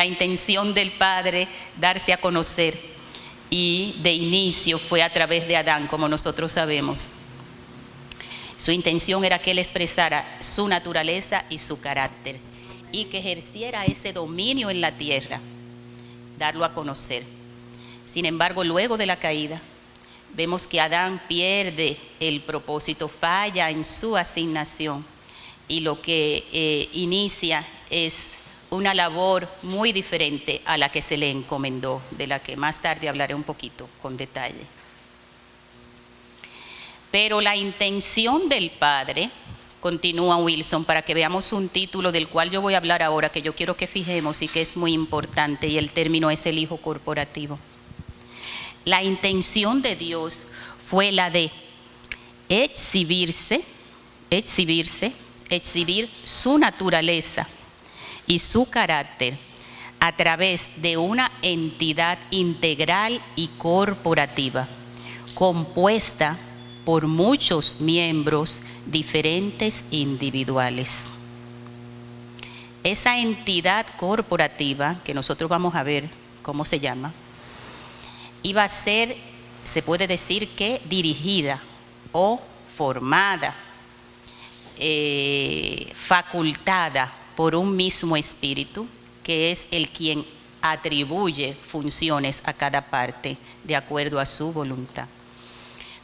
la intención del Padre darse a conocer, y de inicio fue a través de Adán, como nosotros sabemos. Su intención era que él expresara su naturaleza y su carácter, y que ejerciera ese dominio en la tierra, darlo a conocer. Sin embargo, luego de la caída, vemos que Adán pierde el propósito, falla en su asignación, y lo que inicia es una labor muy diferente a la que se le encomendó, de la que más tarde hablaré un poquito con detalle. Pero la intención del Padre, continúa Wilson, para que veamos un título del cual yo voy a hablar ahora, que yo quiero que fijemos y que es muy importante, y el término es el Hijo corporativo. La intención de Dios fue la de exhibir su naturaleza y su carácter a través de una entidad integral y corporativa, compuesta por muchos miembros diferentes individuales. Esa entidad corporativa, que nosotros vamos a ver cómo se llama, iba a ser, se puede decir que dirigida o formada, facultada por un mismo espíritu, que es el quien atribuye funciones a cada parte de acuerdo a su voluntad.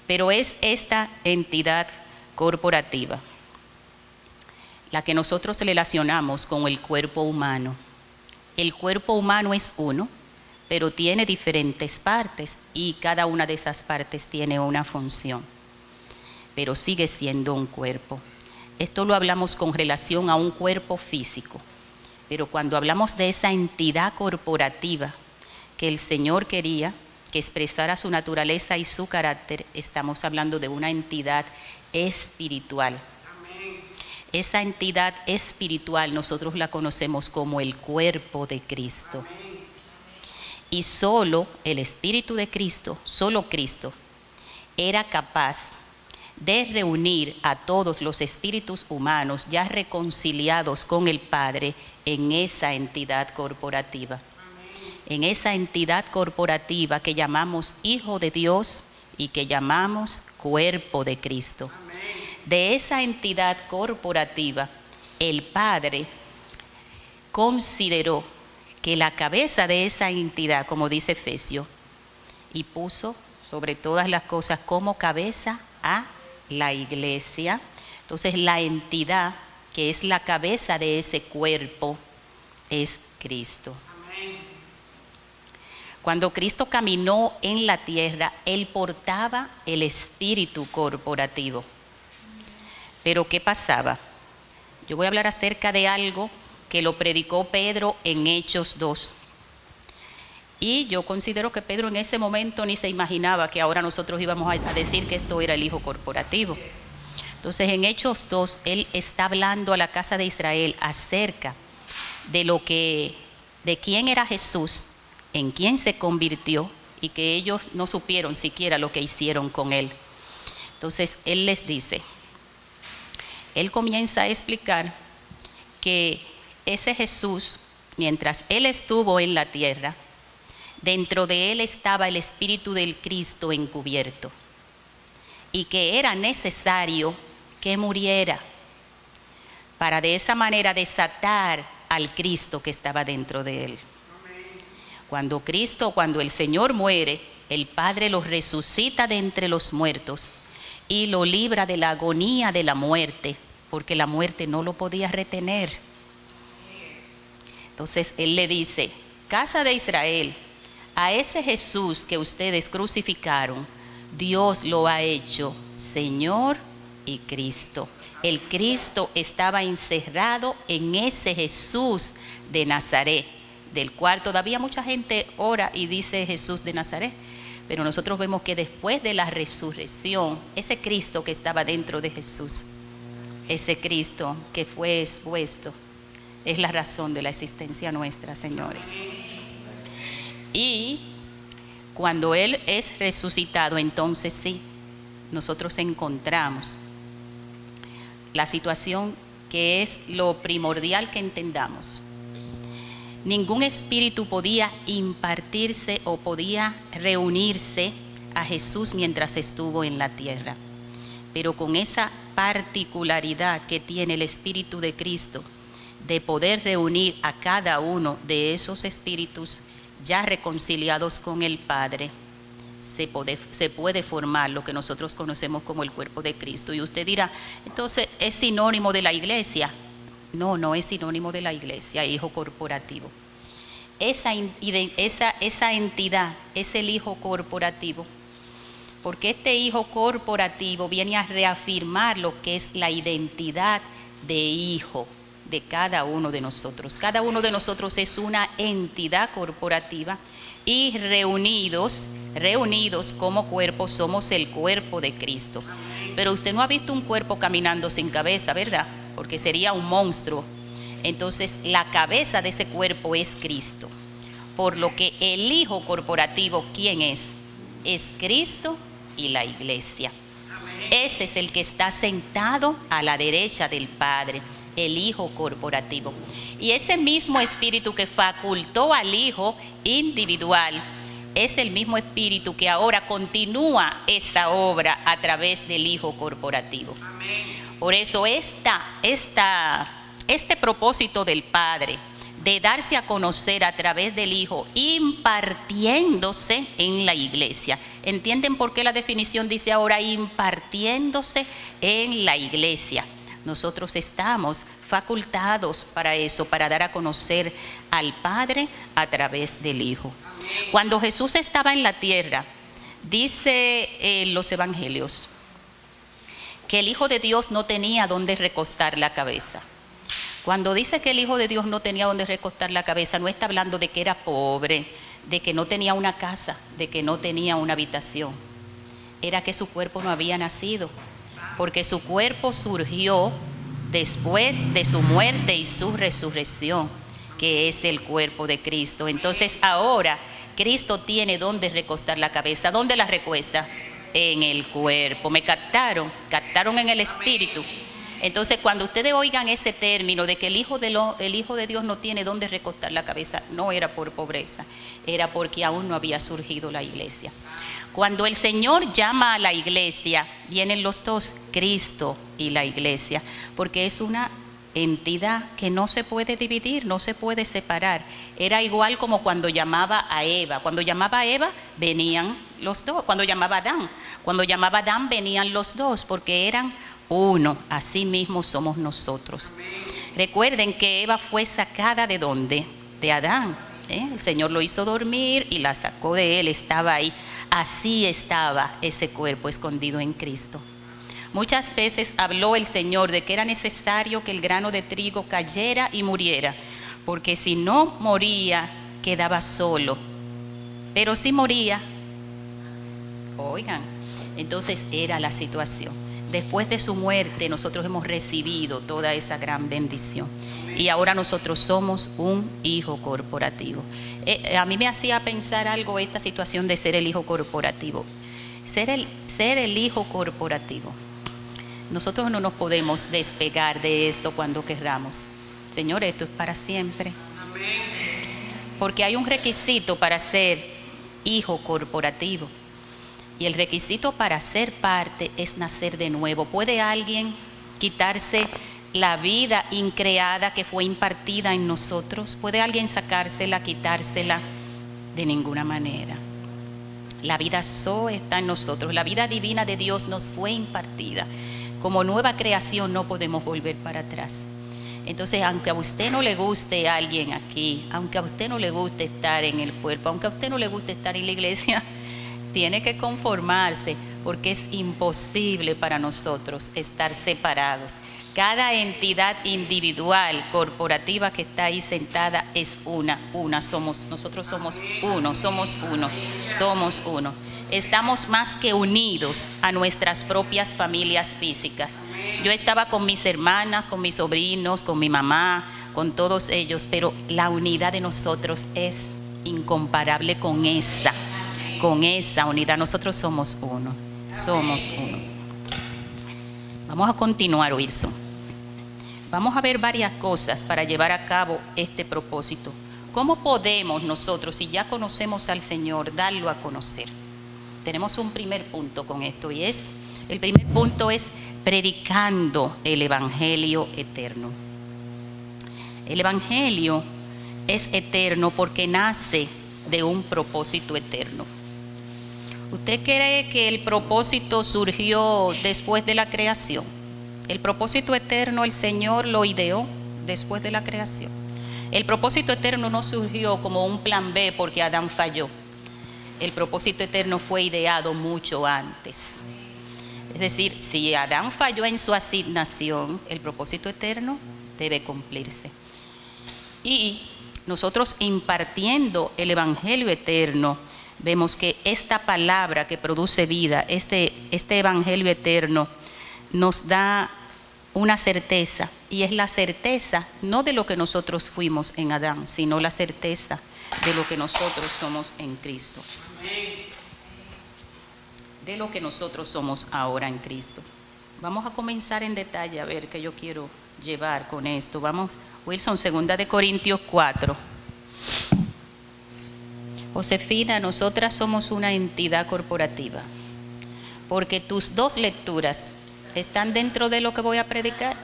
Pero es esta entidad corporativa la que nosotros relacionamos con el cuerpo humano. El cuerpo humano es uno, pero tiene diferentes partes, y cada una de esas partes tiene una función, pero sigue siendo un cuerpo. Esto lo hablamos con relación a un cuerpo físico, pero cuando hablamos de esa entidad corporativa que el Señor quería que expresara su naturaleza y su carácter, estamos hablando de una entidad espiritual. Amén. Esa entidad espiritual nosotros la conocemos como el cuerpo de Cristo. Amén. Y solo el Espíritu de Cristo, solo Cristo, era capaz de reunir a todos los espíritus humanos ya reconciliados con el Padre en esa entidad corporativa. En esa entidad corporativa que llamamos Hijo de Dios y que llamamos Cuerpo de Cristo. De esa entidad corporativa, el Padre consideró que la cabeza de esa entidad, como dice Efesios, y puso sobre todas las cosas como cabeza a la iglesia. Entonces la entidad que es la cabeza de ese cuerpo es Cristo. Amén. Cuando Cristo caminó en la tierra, Él portaba el espíritu corporativo. Pero ¿qué pasaba? Yo voy a hablar acerca de algo que lo predicó Pedro en Hechos 2. Y yo considero que Pedro en ese momento ni se imaginaba que ahora nosotros íbamos a decir que esto era el Hijo corporativo. Entonces en Hechos 2, él está hablando a la casa de Israel acerca de quién era Jesús, en quién se convirtió, y que ellos no supieron siquiera lo que hicieron con él. Entonces él les dice, él comienza a explicar que ese Jesús, mientras él estuvo en la tierra, dentro de él estaba el Espíritu del Cristo encubierto, y que era necesario que muriera para de esa manera desatar al Cristo que estaba dentro de él. Cuando el Señor muere, el Padre lo resucita de entre los muertos y lo libra de la agonía de la muerte, porque la muerte no lo podía retener. Entonces Él le dice, casa de Israel, a ese Jesús que ustedes crucificaron, Dios lo ha hecho Señor y Cristo. El Cristo estaba encerrado en ese Jesús de Nazaret, del cual todavía mucha gente ora y dice Jesús de Nazaret. Pero nosotros vemos que después de la resurrección, ese Cristo que estaba dentro de Jesús, ese Cristo que fue expuesto, es la razón de la existencia nuestra, señores. Y cuando Él es resucitado, entonces sí, nosotros encontramos la situación que es lo primordial que entendamos. ningún espíritu podía impartirse o podía reunirse a Jesús mientras estuvo en la tierra. Pero con esa particularidad que tiene el Espíritu de Cristo, de poder reunir a cada uno de esos espíritus ya reconciliados con el Padre, se puede formar lo que nosotros conocemos como el cuerpo de Cristo. Y usted dirá, entonces, ¿es sinónimo de la iglesia? No, no es sinónimo de la iglesia, hijo corporativo. Esa entidad es el hijo corporativo, porque este hijo corporativo viene a reafirmar lo que es la identidad de hijo de cada uno de nosotros. Cada uno de nosotros es una entidad corporativa y reunidos como cuerpo somos el cuerpo de Cristo. Pero usted no ha visto un cuerpo caminando sin cabeza, ¿verdad? Porque sería un monstruo. Entonces la cabeza de ese cuerpo es Cristo. Por lo que el hijo corporativo, ¿quién es? Es Cristo y la iglesia. Ese es el que está sentado a la derecha del Padre, el hijo corporativo. Y ese mismo espíritu que facultó al hijo individual es el mismo espíritu que ahora continúa esa obra a través del hijo corporativo. Por eso este propósito del Padre de darse a conocer a través del Hijo, impartiéndose en la iglesia. ¿Entienden por qué la definición dice ahora impartiéndose en la iglesia? Nosotros estamos facultados para eso, para dar a conocer al Padre a través del Hijo. Cuando Jesús estaba en la tierra, dice en los evangelios que el Hijo de Dios no tenía dónde recostar la cabeza. Cuando dice que el Hijo de Dios no tenía dónde recostar la cabeza, no está hablando de que era pobre, de que no tenía una casa, de que no tenía una habitación. Era que su cuerpo no había nacido, porque su cuerpo surgió después de su muerte y su resurrección, que es el cuerpo de Cristo. Entonces ahora Cristo tiene dónde recostar la cabeza. ¿Dónde la recuesta? En el cuerpo. ¿Me captaron? ¿Captaron en el espíritu? Entonces, cuando ustedes oigan ese término de que el Hijo de Dios no tiene dónde recostar la cabeza, no era por pobreza, era porque aún no había surgido la iglesia. Cuando el Señor llama a la iglesia, vienen los dos, Cristo y la iglesia, porque es una entidad que no se puede dividir, no se puede separar. Era igual como cuando llamaba a Eva. Cuando llamaba a Eva, venían los dos. Cuando llamaba a Adán, venían los dos, porque eran uno. Así mismo somos nosotros. Recuerden que Eva fue sacada ¿de dónde? De Adán. El Señor lo hizo dormir y la sacó de él, estaba ahí. Así estaba ese cuerpo escondido en Cristo. Muchas veces habló el Señor de que era necesario que el grano de trigo cayera y muriera, porque si no moría, quedaba solo. Pero si moría, oigan, entonces era la situación. Después de su muerte nosotros hemos recibido toda esa gran bendición y ahora nosotros somos un hijo corporativo. A mí me hacía pensar algo esta situación de ser el hijo corporativo. Ser el hijo corporativo. Nosotros no nos podemos despegar de esto cuando querramos. Señor, esto es para siempre. Porque hay un requisito para ser hijo corporativo. Y el requisito para ser parte es nacer de nuevo. ¿Puede alguien quitarse la vida increada que fue impartida en nosotros? ¿Puede alguien sacársela, quitársela? De ninguna manera. La vida Zoe está en nosotros. La vida divina de Dios nos fue impartida. Como nueva creación no podemos volver para atrás. Entonces, aunque a usted no le guste alguien aquí, aunque a usted no le guste estar en el cuerpo, aunque a usted no le guste estar en la iglesia, tiene que conformarse, porque es imposible para nosotros estar separados. Cada entidad individual, corporativa que está ahí sentada es una. Nosotros somos uno. Estamos más que unidos a nuestras propias familias físicas. Yo estaba con mis hermanas, con mis sobrinos, con mi mamá, con todos ellos, pero la unidad de nosotros es incomparable con esa unidad. Nosotros somos uno. Vamos a continuar, Wilson. Vamos a ver varias cosas para llevar a cabo este propósito. ¿cómo podemos nosotros, si ya conocemos al Señor, darlo a conocer? Tenemos un primer punto con esto y el primer punto es predicando el Evangelio eterno. El Evangelio es eterno porque nace de un propósito eterno. ¿Usted cree que el propósito surgió después de la creación? El propósito eterno el Señor lo ideó después de la creación. El propósito eterno no surgió como un plan B porque Adán falló. El propósito eterno fue ideado mucho antes. Es decir, si Adán falló en su asignación, el propósito eterno debe cumplirse. Y nosotros impartiendo el Evangelio eterno, vemos que esta palabra que produce vida, este Evangelio eterno, nos da una certeza, y es la certeza no de lo que nosotros fuimos en Adán, sino la certeza de lo que nosotros somos en Cristo. De lo que nosotros somos ahora en Cristo. Vamos a comenzar en detalle a ver qué yo quiero llevar con esto. Vamos, Wilson, 2 Corintios 4. Josefina, nosotras somos una entidad corporativa, porque tus dos lecturas están dentro de lo que voy a predicar.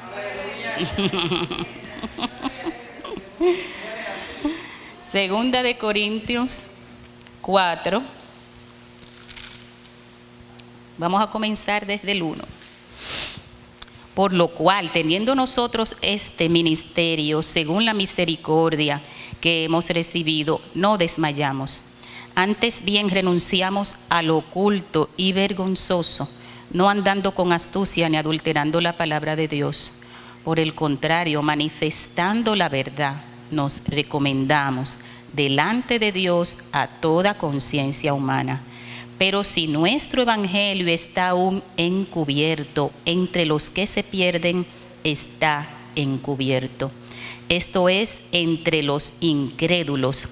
Segunda de Corintios 4. Vamos a comenzar desde el 1. Por lo cual, teniendo nosotros este ministerio, según la misericordia que hemos recibido, no desmayamos. Antes bien renunciamos a lo oculto y vergonzoso, no andando con astucia ni adulterando la palabra de Dios. Por el contrario, manifestando la verdad, nos recomendamos delante de Dios a toda conciencia humana. Pero si nuestro evangelio está aún encubierto, entre los que se pierden está encubierto. Esto es, entre los incrédulos,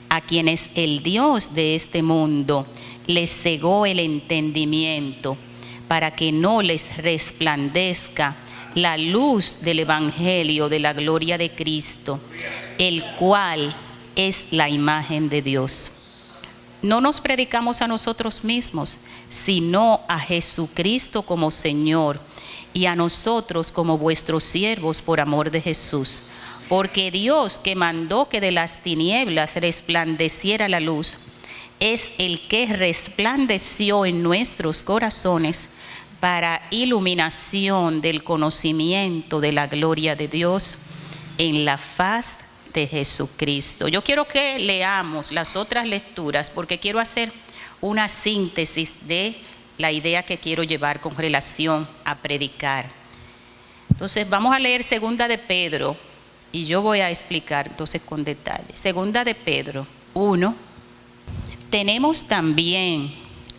a quienes el Dios de este mundo les cegó el entendimiento, para que no les resplandezca la luz del evangelio de la gloria de Cristo, el cual es la imagen de Dios. No nos predicamos a nosotros mismos, sino a Jesucristo como Señor, y a nosotros como vuestros siervos por amor de Jesús. Porque Dios, que mandó que de las tinieblas resplandeciera la luz, es el que resplandeció en nuestros corazones para iluminación del conocimiento de la gloria de Dios en la faz de Jesucristo. Yo quiero que leamos las otras lecturas porque quiero hacer una síntesis de la idea que quiero llevar con relación a predicar. Entonces vamos a leer 2 de Pedro y yo voy a explicar entonces con detalle. 2 de Pedro 1. Tenemos también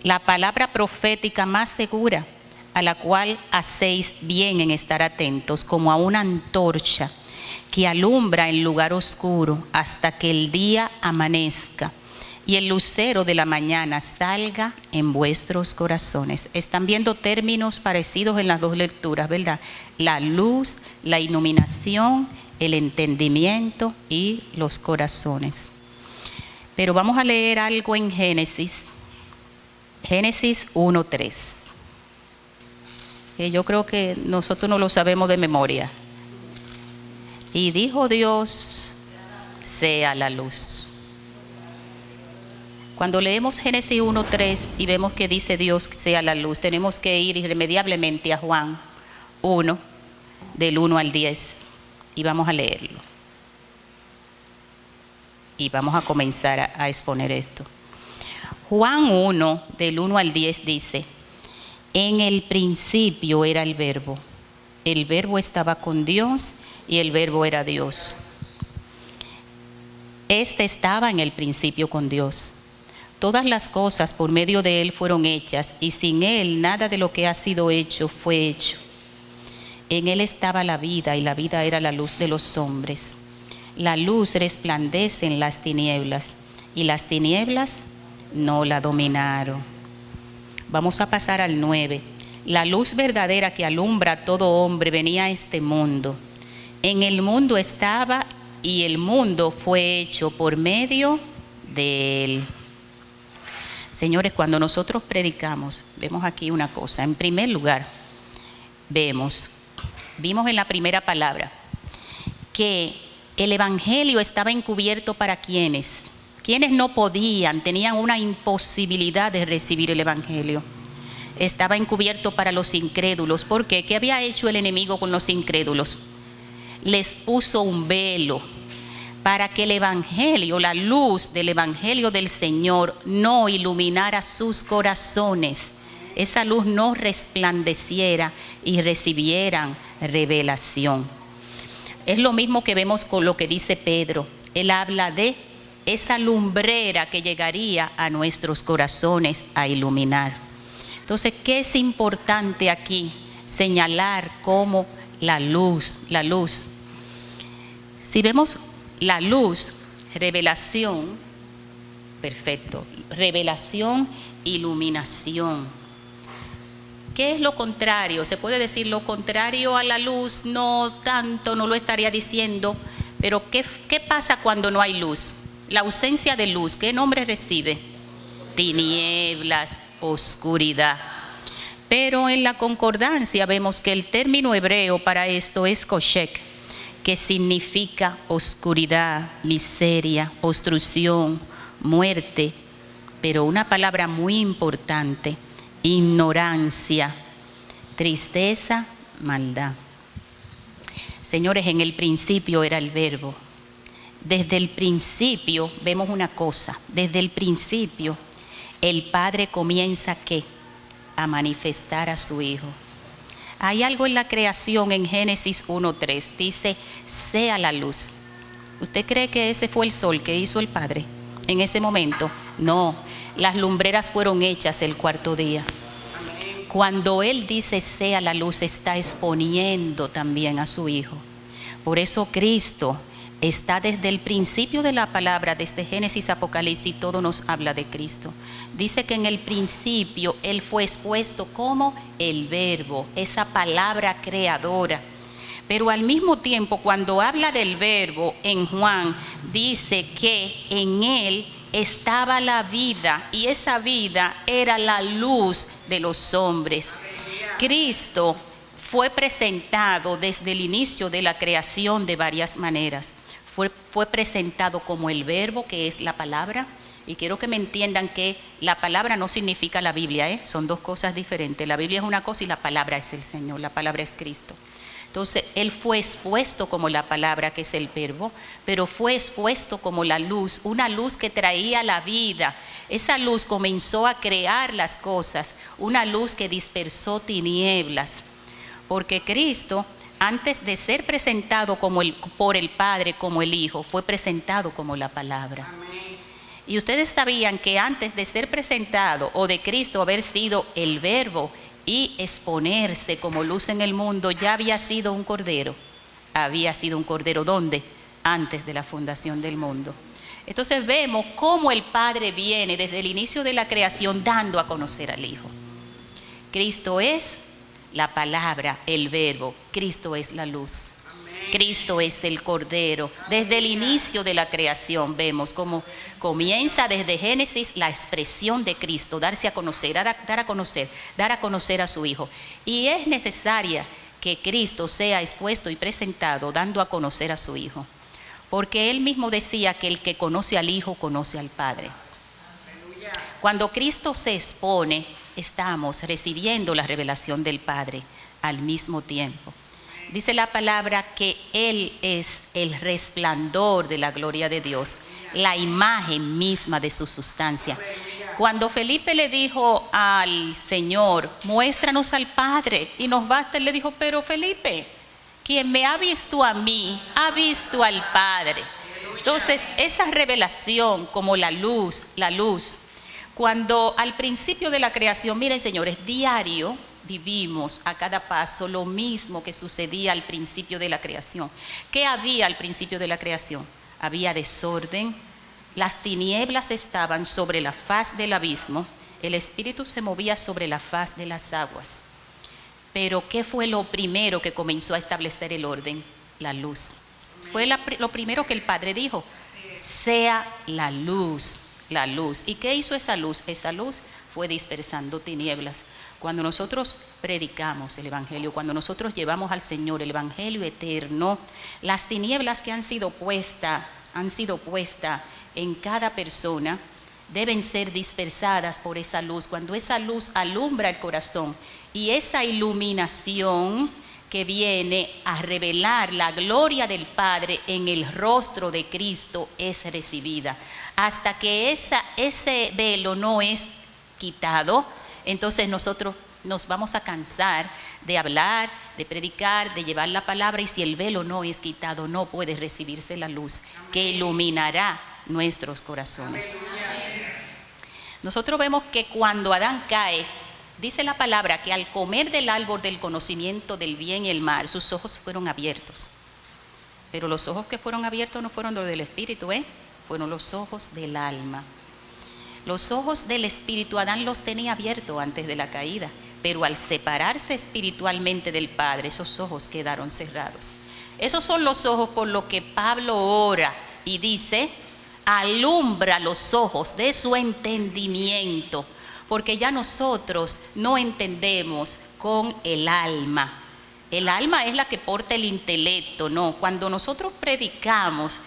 la palabra profética más segura, a la cual hacéis bien en estar atentos, como a una antorcha que alumbra en lugar oscuro hasta que el día amanezca y el lucero de la mañana salga en vuestros corazones. Están viendo términos parecidos en las dos lecturas, ¿verdad? La luz, la iluminación, el entendimiento y los corazones. Pero vamos a leer algo en Génesis 1:3. Que yo creo que nosotros no lo sabemos de memoria. Y dijo Dios, sea la luz. Cuando leemos Génesis 1:3 y vemos que dice Dios sea la luz, tenemos que ir irremediablemente a Juan 1, del 1 al 10, y vamos a leerlo. Y vamos a comenzar a exponer esto. Juan 1, del 1 al 10 dice: en el principio era el verbo estaba con Dios y el verbo era Dios. Este estaba en el principio con Dios. Todas las cosas por medio de él fueron hechas, y sin él nada de lo que ha sido hecho fue hecho. En él estaba la vida, y la vida era la luz de los hombres. La luz resplandece en las tinieblas, y las tinieblas no la dominaron. Vamos a pasar al 9. La luz verdadera que alumbra a todo hombre venía a este mundo. En el mundo estaba y el mundo fue hecho por medio de Él. Señores, cuando nosotros predicamos, vemos aquí una cosa. En primer lugar, vimos en la primera palabra que el evangelio estaba encubierto para quienes no podían, tenían una imposibilidad de recibir el evangelio. Estaba encubierto para los incrédulos. ¿Por qué? ¿Qué había hecho el enemigo con los incrédulos? Les puso un velo para que el evangelio, la luz del evangelio del Señor no iluminara sus corazones. Esa luz no resplandeciera y recibieran revelación. Es lo mismo que vemos con lo que dice Pedro. Él habla de esa lumbrera que llegaría a nuestros corazones a iluminar. Entonces, ¿qué es importante aquí? Señalar como la luz. Si vemos la luz, revelación, perfecto, revelación, iluminación. ¿Qué es lo contrario? Se puede decir lo contrario a la luz, no tanto, no lo estaría diciendo, pero ¿qué pasa cuando no hay luz? La ausencia de luz, ¿qué nombre recibe? Tinieblas, oscuridad. Pero en la concordancia vemos que el término hebreo para esto es koshek, que significa oscuridad, miseria, obstrucción, muerte, pero una palabra muy importante, ignorancia, tristeza, maldad. Señores, en el principio era el verbo. Desde el principio vemos una cosa, desde el principio el Padre comienza ¿qué? A manifestar a su Hijo. Hay algo en la creación en Génesis 1:3, dice, sea la luz. ¿Usted cree que ese fue el sol que hizo el Padre en ese momento? No, las lumbreras fueron hechas el cuarto día. Cuando Él dice sea la luz, está exponiendo también a su Hijo. Por eso Cristo está desde el principio de la palabra, desde Génesis, Apocalipsis, todo nos habla de Cristo. Dice que en el principio Él fue expuesto como el verbo, esa palabra creadora. Pero al mismo tiempo, cuando habla del verbo en Juan, dice que en Él estaba la vida y esa vida era la luz de los hombres. Cristo fue presentado desde el inicio de la creación de varias maneras. Fue presentado como el verbo, que es la palabra, y quiero que me entiendan que la palabra no significa la Biblia, son dos cosas diferentes. La Biblia es una cosa y la palabra es el Señor, la palabra es Cristo. Entonces, Él fue expuesto como la palabra, que es el verbo, pero fue expuesto como la luz, una luz que traía la vida. Esa luz comenzó a crear las cosas, una luz que dispersó tinieblas, porque Cristo, antes de ser presentado por el Padre como el Hijo, fue presentado como la palabra. Amén. Y ustedes sabían que antes de ser presentado o de Cristo haber sido el verbo y exponerse como luz en el mundo, ya había sido un cordero. Había sido un cordero, ¿dónde? Antes de la fundación del mundo. Entonces vemos cómo el Padre viene desde el inicio de la creación dando a conocer al Hijo. Cristo es la palabra, el verbo. Cristo es la luz. Amén. Cristo es el Cordero. Desde el inicio de la creación vemos cómo comienza desde Génesis la expresión de Cristo, darse a conocer, dar a conocer a su Hijo. Y es necesaria que Cristo sea expuesto y presentado dando a conocer a su Hijo. Porque Él mismo decía que el que conoce al Hijo conoce al Padre. Cuando Cristo se expone, estamos recibiendo la revelación del Padre al mismo tiempo. Dice la palabra que Él es el resplandor de la gloria de Dios, la imagen misma de su sustancia. Cuando Felipe le dijo al Señor, muéstranos al Padre y nos basta, Él le dijo, pero Felipe, quien me ha visto a mí, ha visto al Padre. Entonces, esa revelación como la luz, cuando al principio de la creación, miren señores, diario vivimos a cada paso lo mismo que sucedía al principio de la creación. ¿Qué había al principio de la creación? Había desorden, las tinieblas estaban sobre la faz del abismo, el Espíritu se movía sobre la faz de las aguas. Pero ¿qué fue lo primero que comenzó a establecer el orden? La luz. Fue lo primero que el Padre dijo: sea la luz, la luz. ¿Y qué hizo esa luz? Esa luz fue dispersando tinieblas. Cuando nosotros predicamos el Evangelio, cuando nosotros llevamos al Señor el Evangelio eterno, las tinieblas que han sido puestas en cada persona deben ser dispersadas por esa luz. Cuando esa luz alumbra el corazón y esa iluminación que viene a revelar la gloria del Padre en el rostro de Cristo es recibida. Hasta que ese velo no es quitado, entonces nosotros nos vamos a cansar de hablar, de predicar, de llevar la palabra, y si el velo no es quitado, no puede recibirse la luz que iluminará nuestros corazones. Nosotros vemos que cuando Adán cae, dice la palabra que al comer del árbol del conocimiento del bien y el mal, sus ojos fueron abiertos. Pero los ojos que fueron abiertos no fueron los del espíritu, fueron los ojos del alma. Los ojos del espíritu Adán los tenía abiertos antes de la caída, pero al separarse espiritualmente del Padre, esos ojos quedaron cerrados. Esos son los ojos por los que Pablo ora y dice: alumbra los ojos de su entendimiento, porque ya nosotros no entendemos con el alma. El alma es la que porta el intelecto, ¿no? Cuando nosotros predicamos,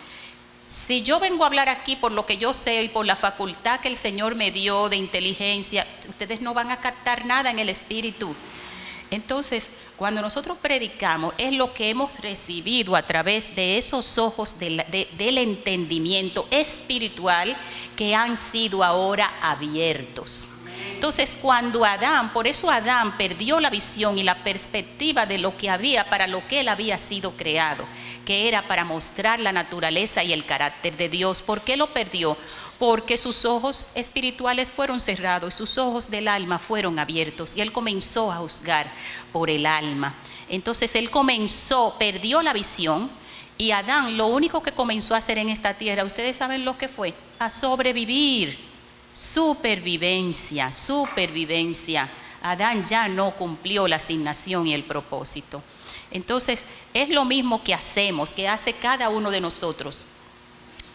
si yo vengo a hablar aquí por lo que yo sé y por la facultad que el Señor me dio de inteligencia, ustedes no van a captar nada en el espíritu. Entonces, cuando nosotros predicamos, es lo que hemos recibido a través de esos ojos del entendimiento espiritual que han sido ahora abiertos. Entonces, cuando Adán, por eso Adán perdió la visión y la perspectiva de lo que había, para lo que él había sido creado, que era para mostrar la naturaleza y el carácter de Dios. ¿Por qué lo perdió? Porque sus ojos espirituales fueron cerrados y sus ojos del alma fueron abiertos, y él comenzó a juzgar por el alma. Entonces él perdió la visión, y Adán lo único que comenzó a hacer en esta tierra, ustedes saben lo que fue: a sobrevivir. Supervivencia. Adán ya no cumplió la asignación y el propósito. Entonces, es lo mismo que hace cada uno de nosotros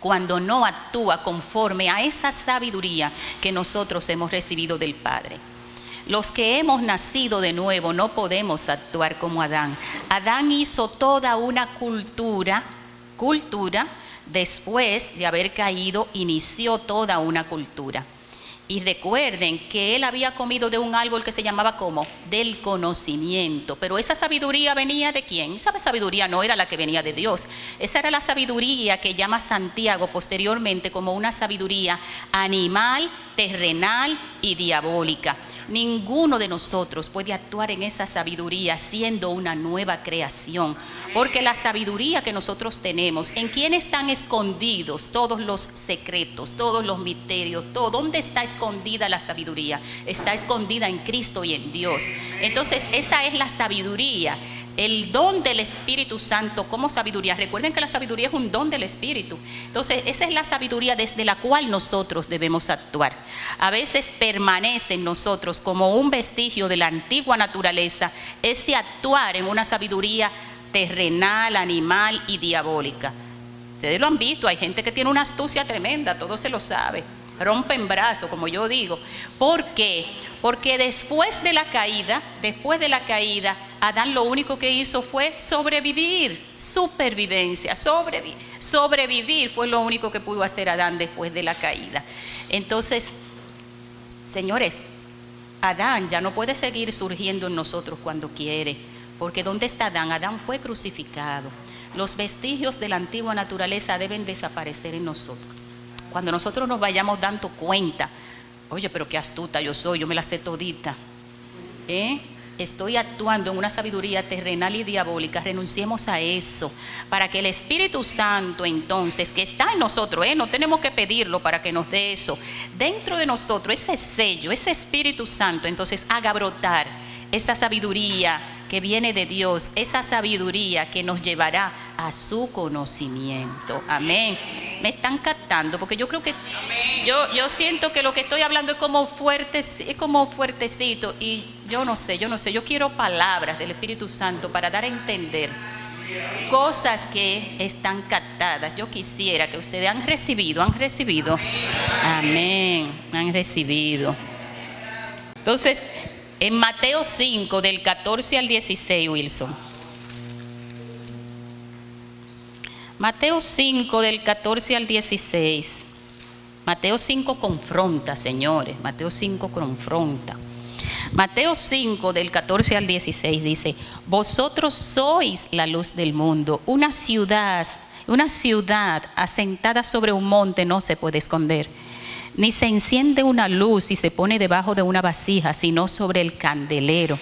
cuando no actúa conforme a esa sabiduría que nosotros hemos recibido del Padre. Los que hemos nacido de nuevo no podemos actuar como Adán. Adán hizo toda una cultura, después de haber caído, inició toda una cultura. Y recuerden que él había comido de un árbol que se llamaba ¿cómo? Del conocimiento. Pero esa sabiduría venía ¿de quién? Esa sabiduría no era la que venía de Dios. Esa era la sabiduría que llama Santiago posteriormente como una sabiduría animal, terrenal y diabólica. Ninguno de nosotros puede actuar en esa sabiduría siendo una nueva creación, porque la sabiduría que nosotros tenemos, ¿en quién están escondidos todos los secretos, todos los misterios? ¿Dónde está escondida la sabiduría? Está escondida en Cristo y en Dios. Entonces, esa es la sabiduría. El don del Espíritu Santo como sabiduría. Recuerden que la sabiduría es un don del Espíritu. Entonces, esa es la sabiduría desde la cual nosotros debemos actuar. A veces permanece en nosotros como un vestigio de la antigua naturaleza ese actuar en una sabiduría terrenal, animal y diabólica. Ustedes lo han visto, hay gente que tiene una astucia tremenda, todo se lo sabe. Rompen brazos, como yo digo. ¿Por qué? Porque después de la caída, Adán lo único que hizo fue sobrevivir, supervivencia, sobrevivir fue lo único que pudo hacer Adán después de la caída. Entonces, señores, Adán ya no puede seguir surgiendo en nosotros cuando quiere, porque ¿dónde está Adán? Adán fue crucificado. Los vestigios de la antigua naturaleza deben desaparecer en nosotros. Cuando nosotros nos vayamos dando cuenta, oye, pero qué astuta yo soy, yo me la sé todita. Estoy actuando en una sabiduría terrenal y diabólica. Renunciemos a eso, para que el Espíritu Santo entonces, que está en nosotros, no tenemos que pedirlo para que nos dé eso, dentro de nosotros, ese sello, ese Espíritu Santo, entonces haga brotar esa sabiduría que viene de Dios, esa sabiduría que nos llevará a su conocimiento. Amén. Me están captando, porque yo creo que yo siento que lo que estoy hablando es como fuertecito, y yo no sé, yo quiero palabras del Espíritu Santo para dar a entender Cosas que están captadas. Yo quisiera que ustedes han recibido. Amén, han recibido. Entonces, en Mateo 5, del 14 al 16, Wilson. Mateo 5, del 14 al 16. Mateo 5 confronta, señores. Mateo 5 confronta. Mateo 5, del 14 al 16 dice: vosotros sois la luz del mundo. Una ciudad asentada sobre un monte no se puede esconder. Ni se enciende una luz y se pone debajo de una vasija, sino sobre el candelero,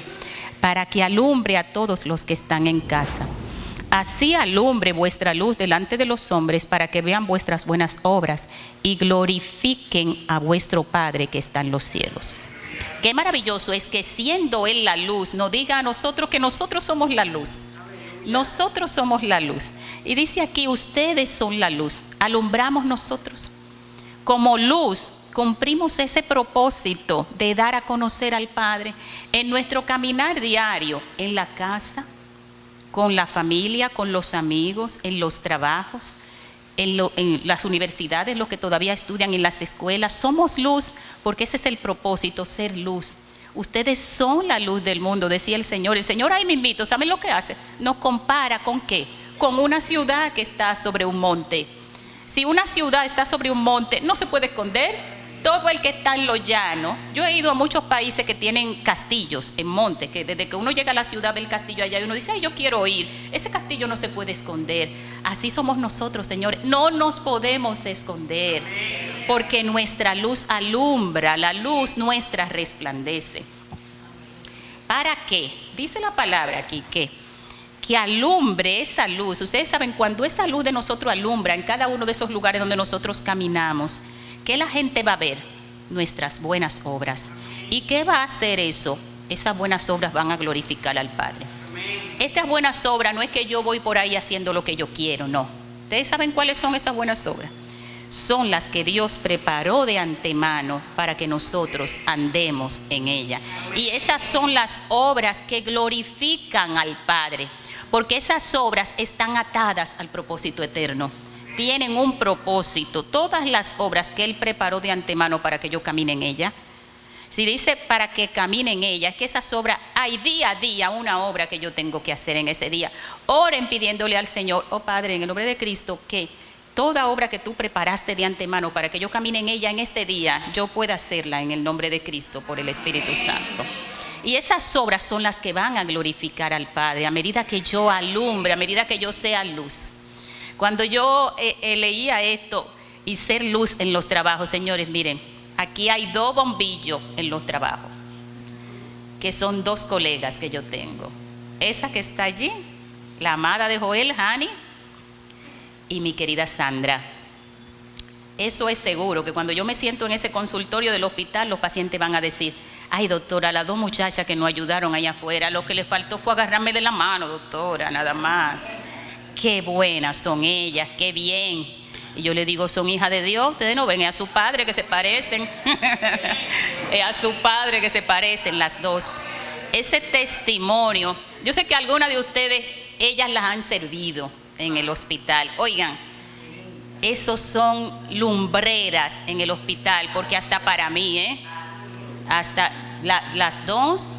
para que alumbre a todos los que están en casa. Así alumbre vuestra luz delante de los hombres, para que vean vuestras buenas obras y glorifiquen a vuestro Padre que está en los cielos. Qué maravilloso es que, siendo Él la luz, nos diga a nosotros que nosotros somos la luz. Nosotros somos la luz. Y dice aquí: ustedes son la luz. Alumbramos nosotros. Como luz cumplimos ese propósito de dar a conocer al Padre en nuestro caminar diario, en la casa, con la familia, con los amigos, en los trabajos, en las universidades, los que todavía estudian en las escuelas. Somos luz, porque ese es el propósito, ser luz. Ustedes son la luz del mundo, decía el Señor. El Señor ahí mismito, ¿saben lo que hace? Nos compara ¿con qué? Con una ciudad que está sobre un monte. Si una ciudad está sobre un monte, no se puede esconder. Todo el que está en lo llano. Yo he ido a muchos países que tienen castillos en monte, que desde que uno llega a la ciudad ve el castillo allá y uno dice: ay, yo quiero ir. Ese castillo no se puede esconder. Así somos nosotros, señores. No nos podemos esconder, porque nuestra luz alumbra, la luz nuestra resplandece. ¿Para qué? Dice la palabra aquí que alumbre esa luz. Ustedes saben, cuando esa luz de nosotros alumbra en cada uno de esos lugares donde nosotros caminamos, ¿qué la gente va a ver? Nuestras buenas obras. ¿Y qué va a hacer eso? Esas buenas obras van a glorificar al Padre. Estas buenas obras no es que yo voy por ahí haciendo lo que yo quiero, no. ¿Ustedes saben cuáles son esas buenas obras? Son las que Dios preparó de antemano para que nosotros andemos en ellas. Y esas son las obras que glorifican al Padre, porque esas obras están atadas al propósito eterno. Tienen un propósito. Todas las obras que Él preparó de antemano para que yo camine en ella. Si dice para que camine en ella, es que esas obras, hay día a día una obra que yo tengo que hacer en ese día. Oren pidiéndole al Señor: oh Padre, en el nombre de Cristo, que toda obra que tú preparaste de antemano para que yo camine en ella en este día, yo pueda hacerla en el nombre de Cristo por el Espíritu Santo. Y esas obras son las que van a glorificar al Padre a medida que yo alumbre, a medida que yo sea luz. Cuando yo leía esto y ser luz en los trabajos, señores, miren, aquí hay 2 bombillos en los trabajos, que son 2 colegas que yo tengo. Esa que está allí, la amada de Joel, Hani, y mi querida Sandra. Eso es seguro, que cuando yo me siento en ese consultorio del hospital, los pacientes van a decir: ay, doctora, las 2 muchachas que nos ayudaron allá afuera, lo que le faltó fue agarrarme de la mano, doctora, nada más. Qué buenas son ellas, qué bien. Y yo le digo: son hijas de Dios. Ustedes no ven, es a su padre que se parecen. Es a su padre que se parecen las 2. Ese testimonio, yo sé que algunas de ustedes, ellas las han servido en el hospital. Oigan, esos son lumbreras en el hospital, porque hasta para mí, hasta las 2,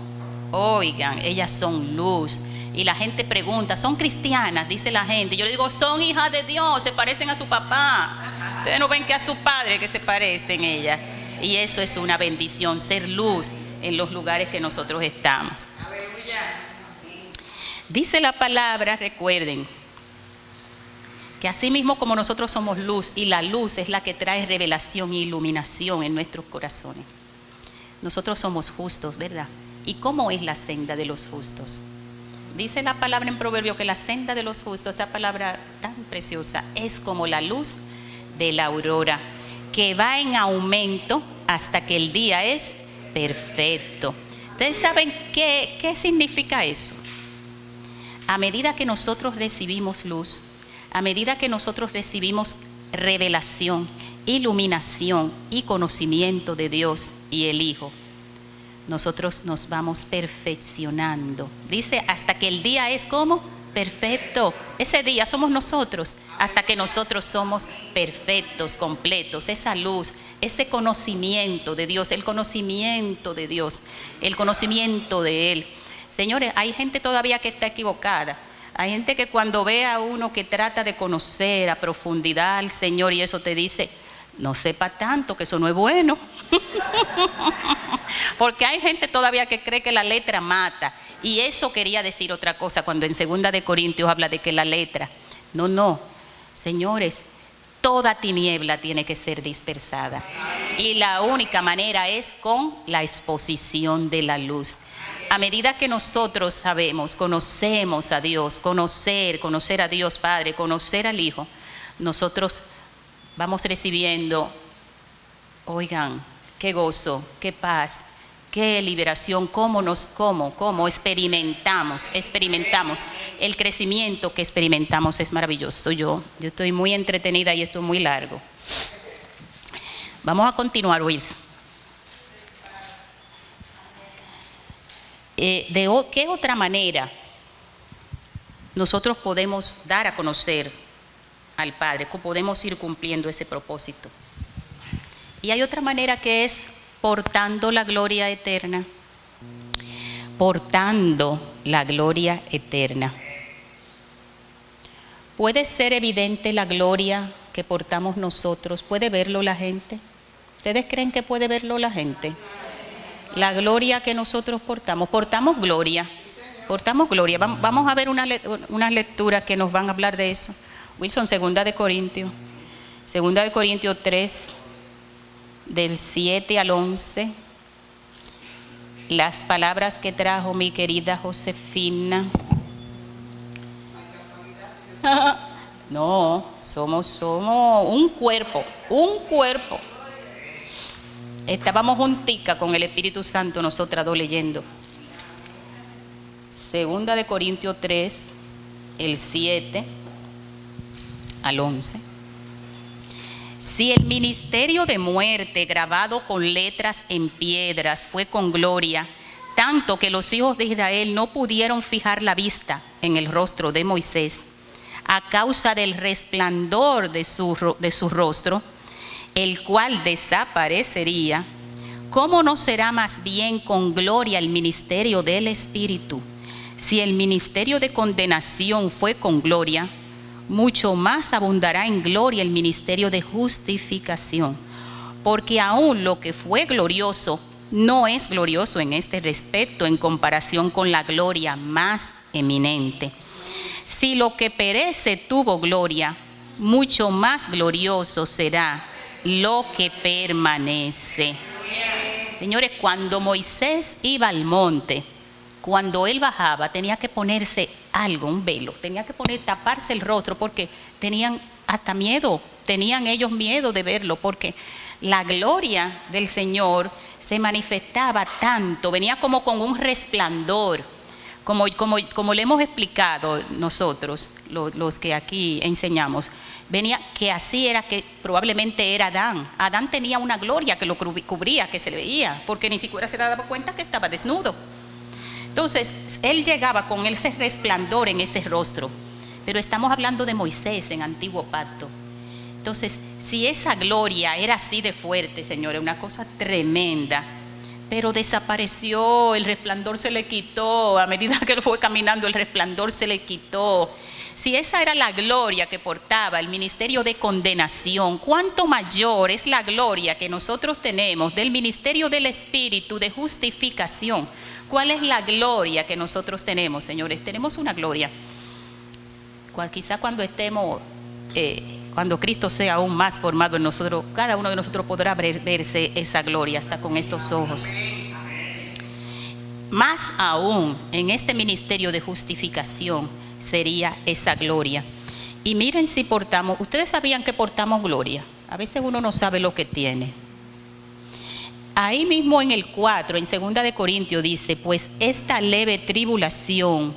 oigan, ellas son luz. Y la gente pregunta: ¿son cristianas? Dice la gente. Yo le digo: son hijas de Dios, se parecen a su papá. Ustedes no ven que a su padre que se parecen ellas. Y eso es una bendición, ser luz en los lugares que nosotros estamos. Dice la palabra, recuerden, que así mismo como nosotros somos luz, y la luz es la que trae revelación e iluminación en nuestros corazones, nosotros somos justos, ¿verdad? ¿Y cómo es la senda de los justos? Dice la palabra en Proverbio que la senda de los justos, esa palabra tan preciosa, es como la luz de la aurora, que va en aumento hasta que el día es perfecto. ¿Ustedes saben qué significa eso? A medida que nosotros recibimos luz, a medida que nosotros recibimos revelación, iluminación y conocimiento de Dios y el Hijo, nosotros nos vamos perfeccionando. Dice, hasta que el día es como perfecto. Ese día somos nosotros, hasta que nosotros somos perfectos, completos. Esa luz, ese conocimiento de Dios, el conocimiento de Dios, el conocimiento de Él. Señores, hay gente todavía que está equivocada. Hay gente que cuando ve a uno que trata de conocer a profundidad al Señor y eso te dice, no sepa tanto, que eso no es bueno. Porque hay gente todavía que cree que la letra mata. Y eso quería decir otra cosa cuando en 2 de Corintios habla de que la letra. No, señores, toda tiniebla tiene que ser dispersada. Y la única manera es con la exposición de la luz. A medida que nosotros sabemos, conocemos a Dios, conocer a Dios Padre, conocer al Hijo, nosotros vamos recibiendo, oigan, qué gozo, qué paz, qué liberación, cómo experimentamos el crecimiento que experimentamos es maravilloso. Yo estoy muy entretenida y esto es muy largo. Vamos a continuar, Wilson. ¿Qué otra manera nosotros podemos dar a conocer al Padre? ¿Cómo podemos ir cumpliendo ese propósito? Y hay otra manera que es portando la gloria eterna. Portando la gloria eterna. ¿Puede ser evidente la gloria que portamos nosotros? ¿Puede verlo la gente? ¿Ustedes creen que puede verlo la gente? La gloria que nosotros portamos. Portamos gloria. Vamos a ver unas lecturas que nos van a hablar de eso. Wilson, 2 de Corintios 3, del 7 al 11. Las palabras que trajo mi querida Josefina. No, somos un cuerpo. Estábamos junticas con el Espíritu Santo, nosotras dos leyendo. 2 de Corintios 3, el 7 al 11. Si el ministerio de muerte grabado con letras en piedras fue con gloria, tanto que los hijos de Israel no pudieron fijar la vista en el rostro de Moisés, a causa del resplandor de su rostro, el cual desaparecería, ¿cómo no será más bien con gloria el ministerio del Espíritu? Si el ministerio de condenación fue con gloria, mucho más abundará en gloria el ministerio de justificación. Porque aún lo que fue glorioso no es glorioso en este respecto en comparación con la gloria más eminente. Si lo que perece tuvo gloria, mucho más glorioso será lo que permanece. Señores, cuando Moisés iba al monte, cuando él bajaba, tenía que ponerse algo, un velo, taparse el rostro, porque tenían hasta miedo, tenían ellos miedo de verlo, porque la gloria del Señor se manifestaba tanto, venía como con un resplandor, como le hemos explicado nosotros, los que aquí enseñamos. Venía que así era, que probablemente era Adán. Adán tenía una gloria que lo cubría, que se le veía, porque ni siquiera se daba cuenta que estaba desnudo. Entonces, él llegaba con ese resplandor en ese rostro. Pero estamos hablando de Moisés en Antiguo Pacto. Entonces, si esa gloria era así de fuerte, señores, una cosa tremenda, pero desapareció, el resplandor se le quitó, a medida que él fue caminando, el resplandor se le quitó. Si esa era la gloria que portaba el ministerio de condenación, ¿cuánto mayor es la gloria que nosotros tenemos del ministerio del Espíritu de justificación? ¿Cuál es la gloria que nosotros tenemos, señores? Tenemos una gloria. Quizá cuando estemos, cuando Cristo sea aún más formado en nosotros, cada uno de nosotros podrá verse esa gloria hasta con estos ojos. Más aún en este ministerio de justificación sería esa gloria. Y miren si portamos, ustedes sabían que portamos gloria. A veces uno no sabe lo que tiene. Ahí mismo en el 4, en 2 de Corintios dice, pues esta leve tribulación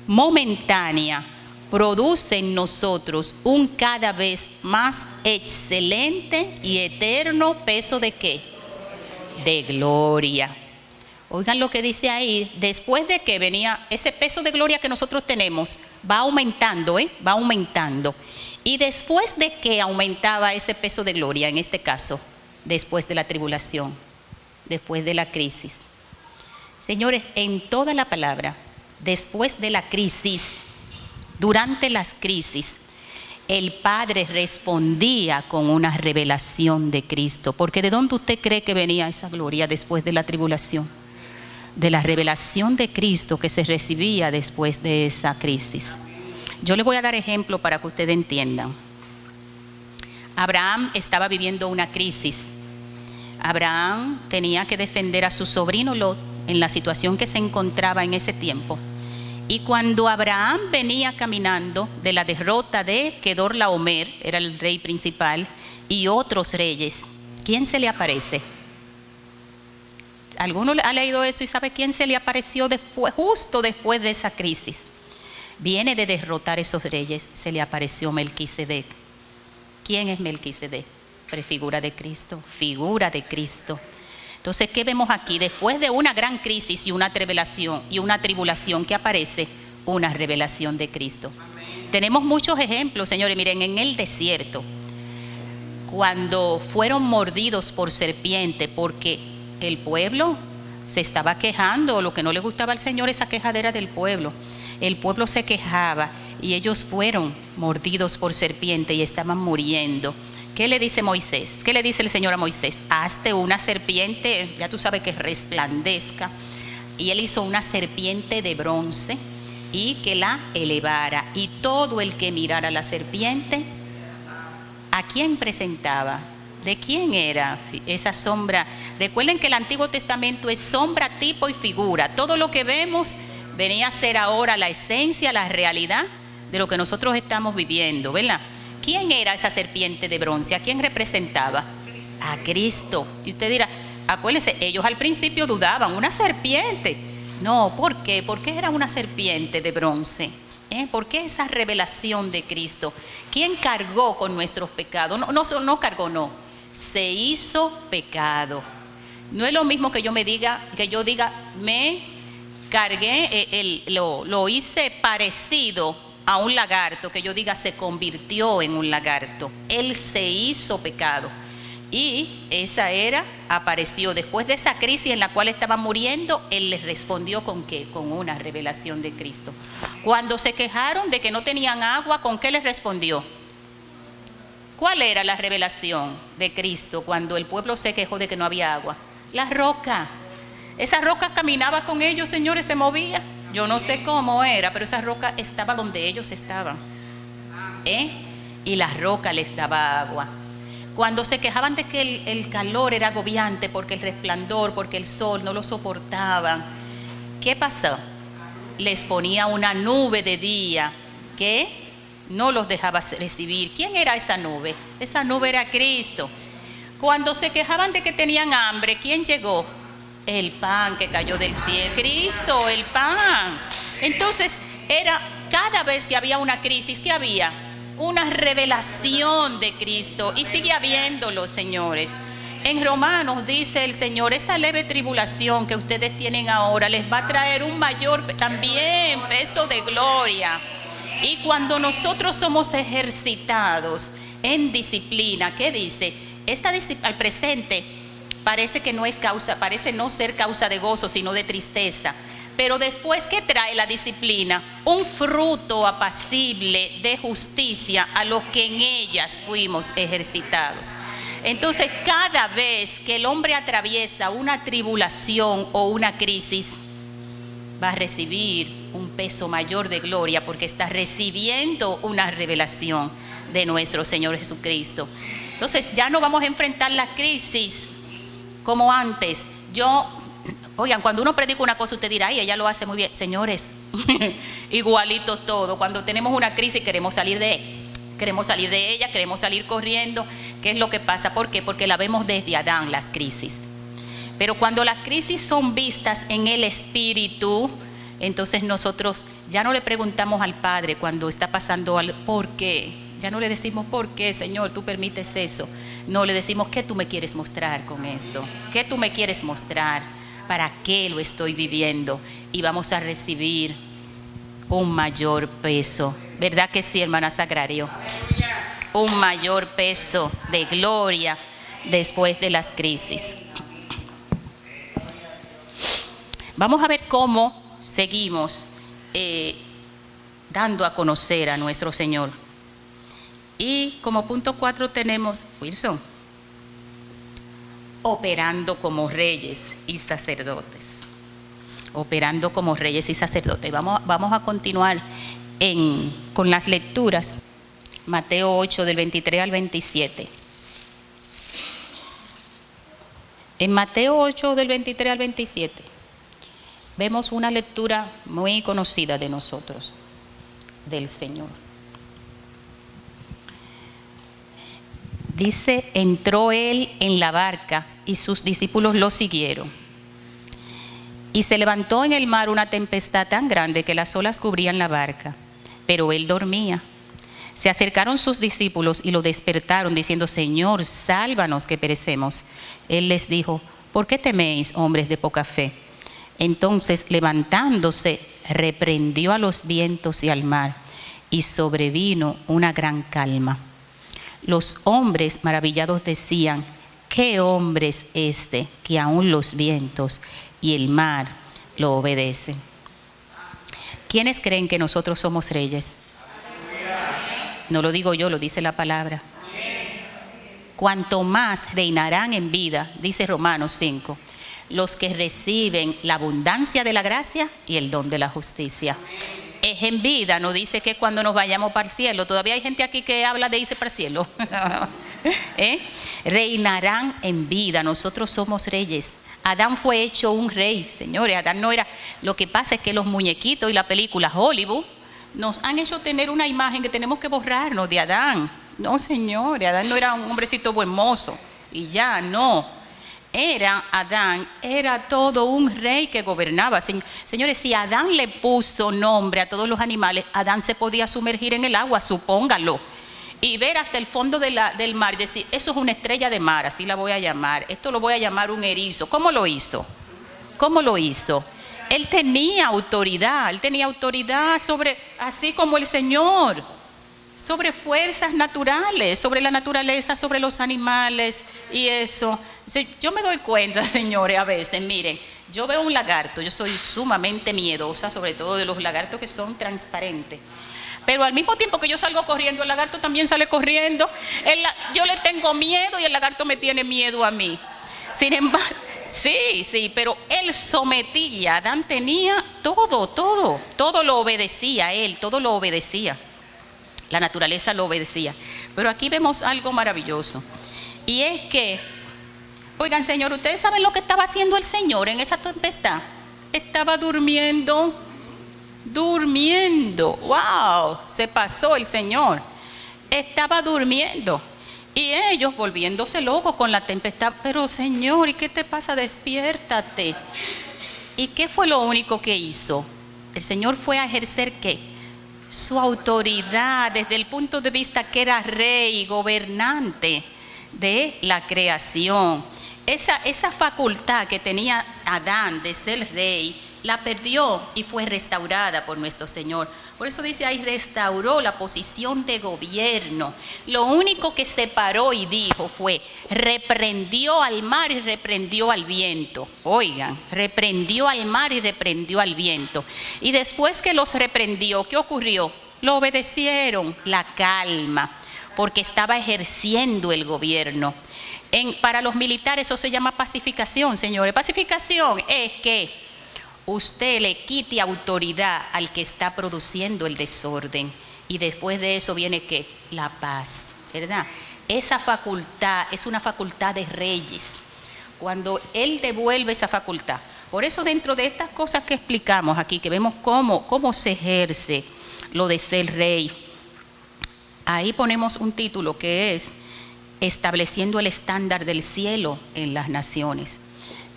momentánea produce en nosotros un cada vez más excelente y eterno peso ¿de qué? De gloria. Oigan lo que dice ahí, después de que venía ese peso de gloria que nosotros tenemos, va aumentando, va aumentando. Y después de que aumentaba ese peso de gloria, en este caso, después de la tribulación, después de la crisis. Señores, en toda la palabra, después de la crisis, durante las crisis, el Padre respondía con una revelación de Cristo. Porque ¿de dónde usted cree que venía esa gloria después de la tribulación? De la revelación de Cristo que se recibía después de esa crisis. Yo le voy a dar ejemplo para que ustedes entiendan. Abraham estaba viviendo una crisis. Abraham tenía que defender a su sobrino Lot en la situación que se encontraba en ese tiempo. Y cuando Abraham venía caminando de la derrota de Kedorlaomer, era el rey principal, y otros reyes, ¿quién se le aparece? ¿Alguno ha leído eso y sabe quién se le apareció después, justo después de esa crisis? Viene de derrotar a esos reyes, se le apareció Melquisedec. ¿Quién es Melquisedec? Prefigura de Cristo, figura de Cristo. Entonces, ¿qué vemos aquí? Después de una gran crisis y una revelación y una tribulación que aparece, una revelación de Cristo. Tenemos muchos ejemplos, señores. Miren, en el desierto, cuando fueron mordidos por serpiente, porque el pueblo se estaba quejando, lo que no le gustaba al Señor, esa quejadera del pueblo. El pueblo se quejaba y ellos fueron mordidos por serpiente y estaban muriendo. ¿Qué le dice Moisés? ¿Qué le dice el Señor a Moisés? Hazte una serpiente, ya tú sabes, que resplandezca. Y él hizo una serpiente de bronce y que la elevara. Y todo el que mirara la serpiente, ¿a quién presentaba? ¿De quién era esa sombra? Recuerden que el Antiguo Testamento es sombra, tipo y figura. Todo lo que vemos venía a ser ahora la esencia, la realidad de lo que nosotros estamos viviendo, ¿verdad? ¿Quién era esa serpiente de bronce? ¿A quién representaba? A Cristo. Y usted dirá, acuérdense, ellos al principio dudaban, ¿una serpiente? No, ¿por qué? ¿Por qué era una serpiente de bronce? ¿Por qué esa revelación de Cristo? ¿Quién cargó con nuestros pecados? No cargó, no. Se hizo pecado. No es lo mismo que yo diga, me cargué, lo hice parecido a un lagarto, que yo diga se convirtió en un lagarto. Él se hizo pecado. Y apareció después de esa crisis en la cual estaba muriendo. Él les respondió ¿con qué? Con una revelación de Cristo. Cuando se quejaron de que no tenían agua, ¿con qué les respondió? ¿Cuál era la revelación de Cristo cuando el pueblo se quejó de que no había agua? La roca. Esa roca caminaba con ellos, señores, se movía. Yo no sé cómo era, pero esa roca estaba donde ellos estaban. Y la roca les daba agua. Cuando se quejaban de que el calor era agobiante, porque el resplandor, porque el sol no lo soportaban, ¿qué pasó? Les ponía una nube de día que no los dejaba recibir. ¿Quién era esa nube? Esa nube era Cristo. Cuando se quejaban de que tenían hambre, ¿quién llegó? El pan que cayó del cielo, Cristo, el pan. Entonces, cada vez que había una crisis, ¿qué había? Una revelación de Cristo. Y sigue habiéndolo, señores. En Romanos dice el Señor, esta leve tribulación que ustedes tienen ahora les va a traer un mayor también peso de gloria. Y cuando nosotros somos ejercitados en disciplina, ¿qué dice? Al presente parece que no es causa, parece no ser causa de gozo, sino de tristeza. Pero después, ¿qué trae la disciplina? Un fruto apacible de justicia a los que en ellas fuimos ejercitados. Entonces, cada vez que el hombre atraviesa una tribulación o una crisis, va a recibir un peso mayor de gloria porque está recibiendo una revelación de nuestro Señor Jesucristo. Entonces, ya no vamos a enfrentar la crisis como antes. Oigan, cuando uno predica una cosa, usted dirá, ay, ella lo hace muy bien. Señores, igualito todo. Cuando tenemos una crisis queremos salir de ella, queremos salir corriendo. ¿Qué es lo que pasa? ¿Por qué? Porque la vemos desde Adán, las crisis. Pero cuando las crisis son vistas en el Espíritu, entonces nosotros ya no le preguntamos al Padre cuando está pasando algo, ¿por qué? Ya no le decimos, ¿por qué, Señor, tú permites eso? No, le decimos, ¿qué tú me quieres mostrar con esto? ¿Qué tú me quieres mostrar? ¿Para qué lo estoy viviendo? Y vamos a recibir un mayor peso. ¿Verdad que sí, hermana Sagrario? Un mayor peso de gloria después de las crisis. Vamos a ver cómo seguimos dando a conocer a nuestro Señor. Y como punto 4 tenemos, Wilson, operando como reyes y sacerdotes. Operando como reyes y sacerdotes. Vamos a continuar con las lecturas. Mateo 8 del 23 al 27. En Mateo 8 del 23 al 27 vemos una lectura muy conocida de nosotros, del Señor. Dice, entró él en la barca y sus discípulos lo siguieron. Y se levantó en el mar una tempestad tan grande que las olas cubrían la barca, pero él dormía. Se acercaron sus discípulos y lo despertaron diciendo, Señor, sálvanos que perecemos. Él les dijo, ¿por qué teméis, hombres de poca fe? Entonces, levantándose, reprendió a los vientos y al mar, y sobrevino una gran calma. Los hombres maravillados decían, ¿qué hombre es este que aún los vientos y el mar lo obedecen? ¿Quiénes creen que nosotros somos reyes? No lo digo yo, lo dice la palabra. Cuanto más reinarán en vida, dice Romanos 5, los que reciben la abundancia de la gracia y el don de la justicia. Es en vida, no dice que cuando nos vayamos para el cielo. Todavía hay gente aquí que habla de irse para el cielo. Reinarán en vida, nosotros somos reyes. Adán fue hecho un rey, señores. Adán no era. Lo que pasa es que los muñequitos y la película Hollywood nos han hecho tener una imagen que tenemos que borrarnos de Adán. No, señores, Adán no era un hombrecito buen mozo. Y ya, no. Adán era todo un rey que gobernaba. Señores, si Adán le puso nombre a todos los animales, Adán se podía sumergir en el agua, supóngalo, y ver hasta el fondo del mar y decir, eso es una estrella de mar, así la voy a llamar, esto lo voy a llamar un erizo. ¿Cómo lo hizo? ¿Cómo lo hizo? Él tenía autoridad sobre, así como el Señor, sobre fuerzas naturales, sobre la naturaleza, sobre los animales y eso. Yo me doy cuenta, señores, a veces, miren, yo veo un lagarto, yo soy sumamente miedosa, sobre todo de los lagartos que son transparentes. Pero al mismo tiempo que yo salgo corriendo, el lagarto también sale corriendo. Yo le tengo miedo y el lagarto me tiene miedo a mí. Sin embargo, sí, pero él sometía, Adán tenía todo lo obedecía a él, todo lo obedecía. La naturaleza lo obedecía. Pero aquí vemos algo maravilloso. Y es que, oigan, Señor, ¿ustedes saben lo que estaba haciendo el Señor en esa tempestad? Estaba durmiendo. ¡Wow! Se pasó el Señor. Estaba durmiendo. Y ellos volviéndose locos con la tempestad. Pero, Señor, ¿y qué te pasa? Despiértate. ¿Y qué fue lo único que hizo? El Señor fue a ejercer ¿qué? Su autoridad desde el punto de vista que era rey, gobernante de la creación. Esa facultad que tenía Adán de ser rey, la perdió y fue restaurada por nuestro Señor. Por eso dice ahí, restauró la posición de gobierno. Lo único que se paró y dijo fue, reprendió al mar y reprendió al viento. Oigan, reprendió al mar y reprendió al viento. Y después que los reprendió, ¿qué ocurrió? Lo obedecieron, la calma, porque estaba ejerciendo el gobierno. Para los militares eso se llama pacificación, señores. Pacificación es que usted le quite autoridad al que está produciendo el desorden. Y después de eso viene ¿qué? La paz, ¿verdad? Esa facultad es una facultad de reyes. Cuando Él devuelve esa facultad. Por eso dentro de estas cosas que explicamos aquí, que vemos cómo se ejerce lo de ser rey, ahí ponemos un título que es estableciendo el estándar del cielo en las naciones.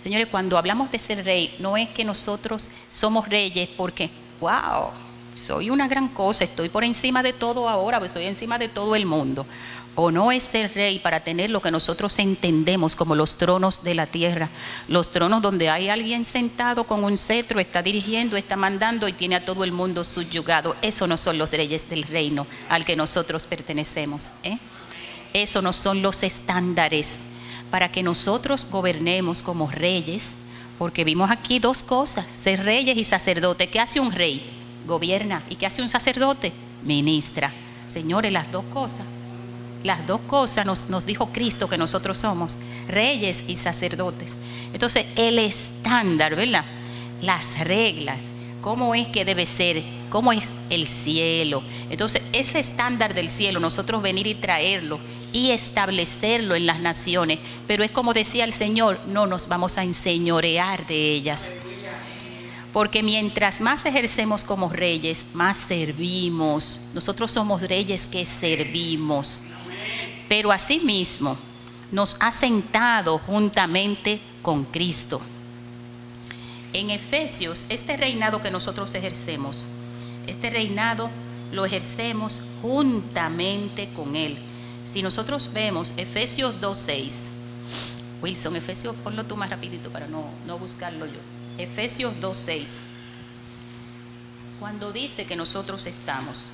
Señores, cuando hablamos de ser rey, no es que nosotros somos reyes porque, wow, soy una gran cosa, estoy por encima de todo ahora, pues estoy encima de todo el mundo. O no es ser rey para tener lo que nosotros entendemos como los tronos de la tierra, los tronos donde hay alguien sentado con un cetro, está dirigiendo, está mandando y tiene a todo el mundo subyugado. Eso no son los reyes del reino al que nosotros pertenecemos, ¿eh? Eso no son los estándares para que nosotros gobernemos como reyes, porque vimos aquí dos cosas, ser reyes y sacerdotes. ¿Qué hace un rey? Gobierna. ¿Y qué hace un sacerdote? Ministra. Señores, las dos cosas nos dijo Cristo que nosotros somos, reyes y sacerdotes. Entonces, el estándar, ¿verdad? Las reglas, cómo es que debe ser, cómo es el cielo. Entonces, ese estándar del cielo, nosotros venir y traerlo y establecerlo en las naciones, pero es como decía el Señor, no nos vamos a enseñorear de ellas. Porque mientras más ejercemos como reyes, más servimos. Nosotros somos reyes que servimos. Pero asimismo nos ha sentado juntamente con Cristo. En Efesios, este reinado que nosotros ejercemos, este reinado lo ejercemos juntamente con Él. Si nosotros vemos Efesios 2:6, Wilson, Efesios, ponlo tú más rapidito para no buscarlo yo. Efesios 2:6, cuando dice que nosotros estamos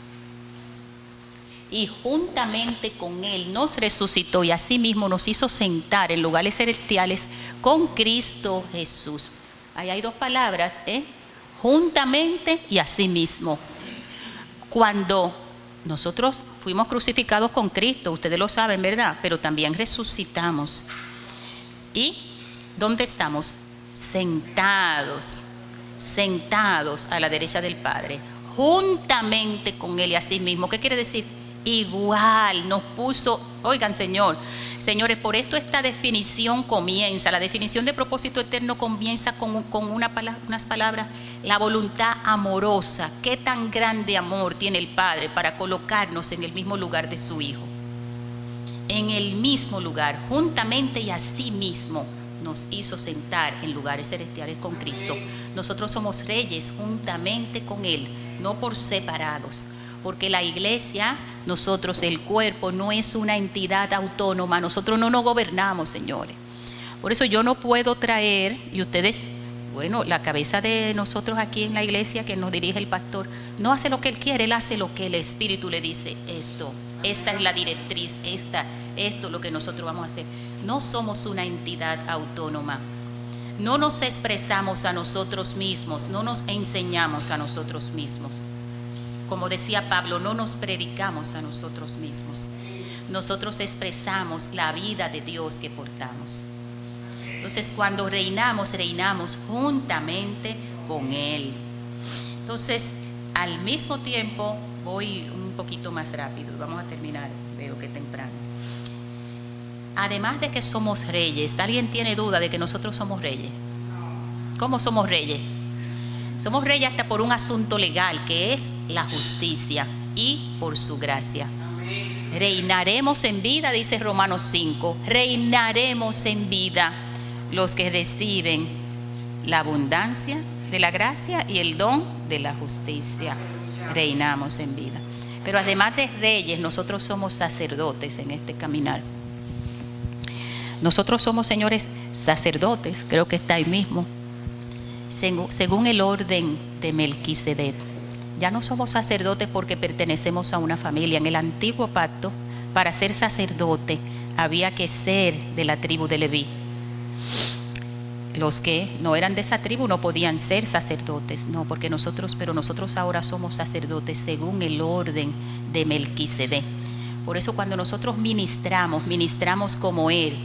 y juntamente con Él nos resucitó y asimismo nos hizo sentar en lugares celestiales con Cristo Jesús. Ahí hay dos palabras, juntamente y asimismo. Cuando nosotros fuimos crucificados con Cristo, ustedes lo saben, ¿verdad? Pero también resucitamos. ¿Y dónde estamos? Sentados a la derecha del Padre, juntamente con Él y asimismo. ¿Qué quiere decir? Igual nos puso, oigan señores, por esto esta definición comienza, la definición de propósito eterno comienza con unas palabras, la voluntad amorosa. Qué tan grande amor tiene el Padre para colocarnos en el mismo lugar de su Hijo, en el mismo lugar, juntamente y asimismo nos hizo sentar en lugares celestiales con Cristo. Nosotros somos reyes juntamente con Él, no por separados. Porque la iglesia, nosotros, el cuerpo, no es una entidad autónoma. Nosotros no nos gobernamos, señores. Por eso yo no puedo traer, y ustedes, bueno, la cabeza de nosotros aquí en la iglesia que nos dirige el pastor, no hace lo que él quiere, él hace lo que el Espíritu le dice. Esta es la directriz, esto es lo que nosotros vamos a hacer. No somos una entidad autónoma. No nos expresamos a nosotros mismos, no nos enseñamos a nosotros mismos. Como decía Pablo, no nos predicamos a nosotros mismos. Nosotros expresamos la vida de Dios que portamos. Entonces, cuando reinamos juntamente con Él. Entonces, al mismo tiempo, voy un poquito más rápido. Vamos a terminar, veo que temprano. Además de que somos reyes, ¿alguien tiene duda de que nosotros somos reyes? ¿Cómo somos reyes? Somos reyes hasta por un asunto legal, que es la justicia, y por su gracia. Reinaremos en vida, dice Romanos 5. Reinaremos en vida los que reciben la abundancia de la gracia y el don de la justicia. Reinamos en vida. Pero además de reyes, nosotros somos sacerdotes en este caminar. Nosotros somos, señores, sacerdotes, creo que está ahí mismo, según el orden de Melquisedec. Ya no somos sacerdotes porque pertenecemos a una familia. En el antiguo pacto, para ser sacerdote, había que ser de la tribu de Leví. Los que no eran de esa tribu no podían ser sacerdotes, no, pero nosotros ahora somos sacerdotes según el orden de Melquisedec. Por eso cuando nosotros ministramos como Él,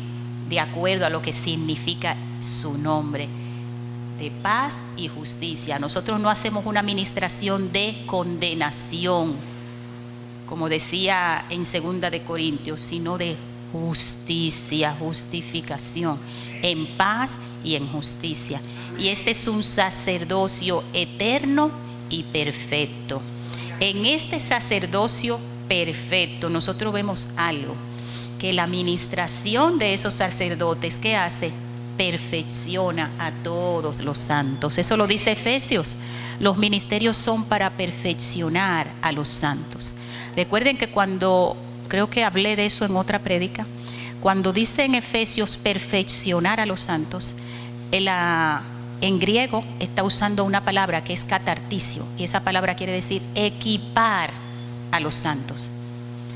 de acuerdo a lo que significa su nombre, de paz y justicia. Nosotros no hacemos una administración de condenación, como decía en 2 de Corintios, sino de justicia, justificación, en paz y en justicia. Y este es un sacerdocio eterno y perfecto. En este sacerdocio perfecto nosotros vemos algo, que la administración de esos sacerdotes, ¿qué hace? perfecciona a todos los santos. Eso lo dice Efesios. Los ministerios son para perfeccionar a los santos. Recuerden que creo que hablé de eso en otra prédica, cuando dice en Efesios perfeccionar a los santos, en griego está usando una palabra que es catarticio, y esa palabra quiere decir equipar a los santos.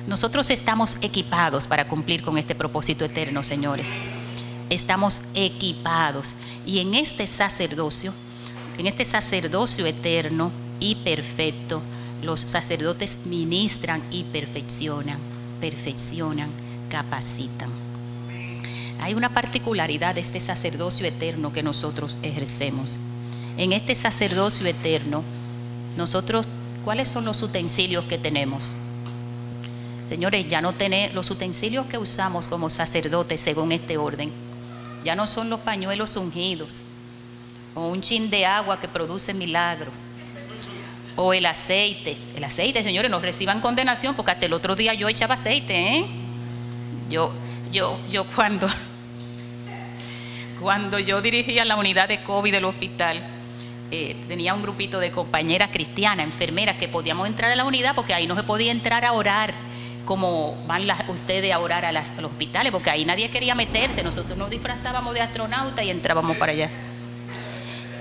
Nosotros estamos equipados para cumplir con este propósito eterno, señores. Estamos equipados, y en este sacerdocio eterno y perfecto, los sacerdotes ministran y perfeccionan, capacitan. Hay una particularidad de este sacerdocio eterno que nosotros ejercemos. En este sacerdocio eterno, nosotros, ¿cuáles son los utensilios que tenemos? Señores, ya no tenemos los utensilios que usamos como sacerdotes según este orden. Ya no son los pañuelos ungidos, o un chin de agua que produce milagro, o el aceite. El aceite, señores, no reciban condenación, porque hasta el otro día yo echaba aceite, Yo cuando yo dirigía la unidad de COVID del hospital, tenía un grupito de compañeras cristianas, enfermeras, que podíamos entrar a la unidad, porque ahí no se podía entrar a orar como van ustedes a orar a los hospitales, porque ahí nadie quería meterse. Nosotros nos disfrazábamos de astronauta y entrábamos para allá.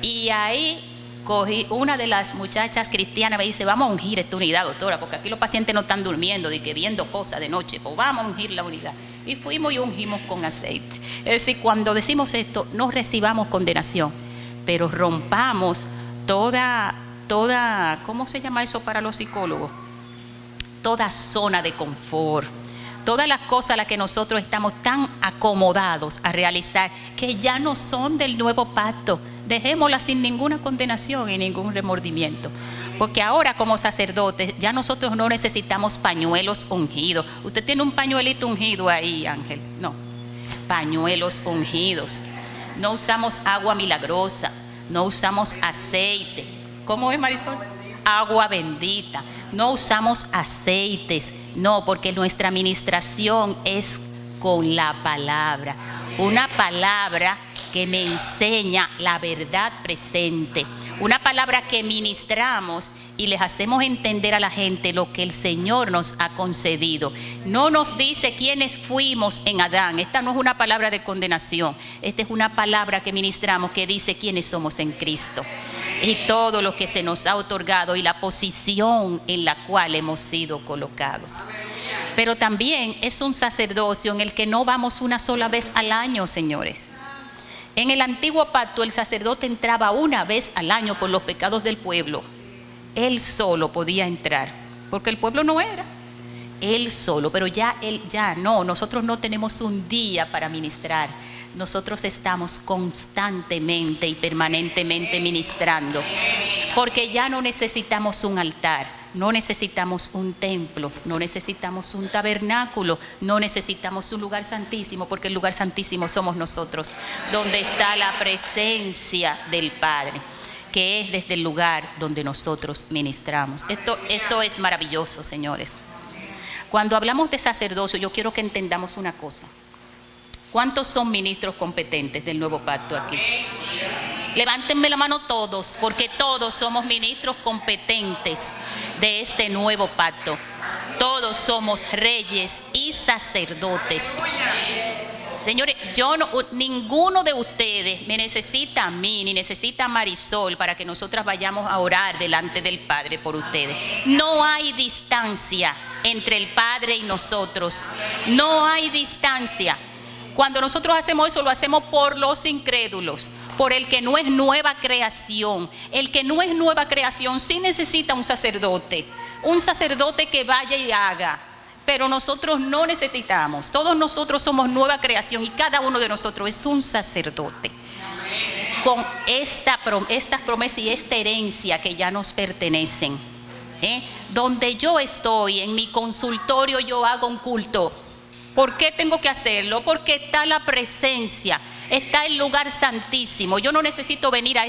Y ahí cogí una de las muchachas cristianas, me dice: vamos a ungir esta unidad, doctora, porque aquí los pacientes no están durmiendo, de que viendo cosas de noche, pues vamos a ungir la unidad. Y fuimos y ungimos con aceite. Es decir, cuando decimos esto, no recibamos condenación, pero rompamos toda, ¿cómo se llama eso para los psicólogos? Toda zona de confort, todas las cosas a las que nosotros estamos tan acomodados a realizar, que ya no son del nuevo pacto. Dejémoslas sin ninguna condenación y ningún remordimiento. Porque ahora, como sacerdotes, ya nosotros no necesitamos pañuelos ungidos. Usted tiene un pañuelito ungido ahí, Ángel. No, pañuelos ungidos. No usamos agua milagrosa, no usamos aceite. ¿Cómo es, Marisol? Agua bendita. No usamos aceites, no, porque nuestra administración es con la palabra. Una palabra que me enseña la verdad presente. Una palabra que ministramos y les hacemos entender a la gente lo que el Señor nos ha concedido. No nos dice quiénes fuimos en Adán. Esta no es una palabra de condenación. Esta es una palabra que ministramos que dice quiénes somos en Cristo. Y todo lo que se nos ha otorgado y la posición en la cual hemos sido colocados. Pero también es un sacerdocio en el que no vamos una sola vez al año, señores. En el antiguo pacto el sacerdote entraba una vez al año por los pecados del pueblo. Él solo podía entrar, porque el pueblo no era. Él solo, pero ya no, nosotros no tenemos un día para ministrar. Nosotros estamos constantemente y permanentemente ministrando, porque ya no necesitamos un altar, no necesitamos un templo, no necesitamos un tabernáculo, no necesitamos un lugar santísimo, porque el lugar santísimo somos nosotros, donde está la presencia del Padre, que es desde el lugar donde nosotros ministramos. Esto es maravilloso, señores. Cuando hablamos de sacerdocio, yo quiero que entendamos una cosa. ¿Cuántos son ministros competentes del nuevo pacto aquí? Levántenme la mano todos, porque todos somos ministros competentes de este nuevo pacto. Todos somos reyes y sacerdotes. Señores, ninguno de ustedes me necesita a mí, ni necesita a Marisol para que nosotras vayamos a orar delante del Padre por ustedes. No hay distancia entre el Padre y nosotros. No hay distancia. Cuando nosotros hacemos eso, lo hacemos por los incrédulos, por el que no es nueva creación. El que no es nueva creación sí necesita un sacerdote que vaya y haga. Pero nosotros no necesitamos. Todos nosotros somos nueva creación y cada uno de nosotros es un sacerdote. Con estas promesas y esta herencia que ya nos pertenecen. Donde yo estoy, en mi consultorio, yo hago un culto. ¿Por qué tengo que hacerlo? Porque está la presencia, está el lugar santísimo. Yo no necesito venir a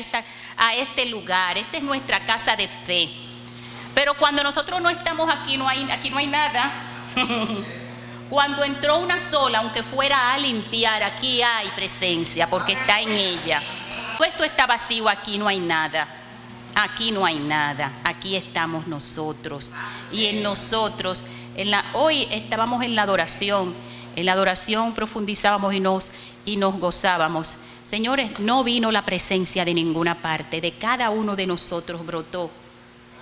este lugar. Esta es nuestra casa de fe. Pero cuando nosotros no estamos aquí, aquí no hay nada. Cuando entró una sola, aunque fuera a limpiar, aquí hay presencia porque está en ella. Esto está vacío, aquí no hay nada. Aquí no hay nada, aquí estamos nosotros. Y en nosotros, hoy estábamos en la adoración profundizábamos y nos gozábamos. Señores, no vino la presencia de ninguna parte, de cada uno de nosotros brotó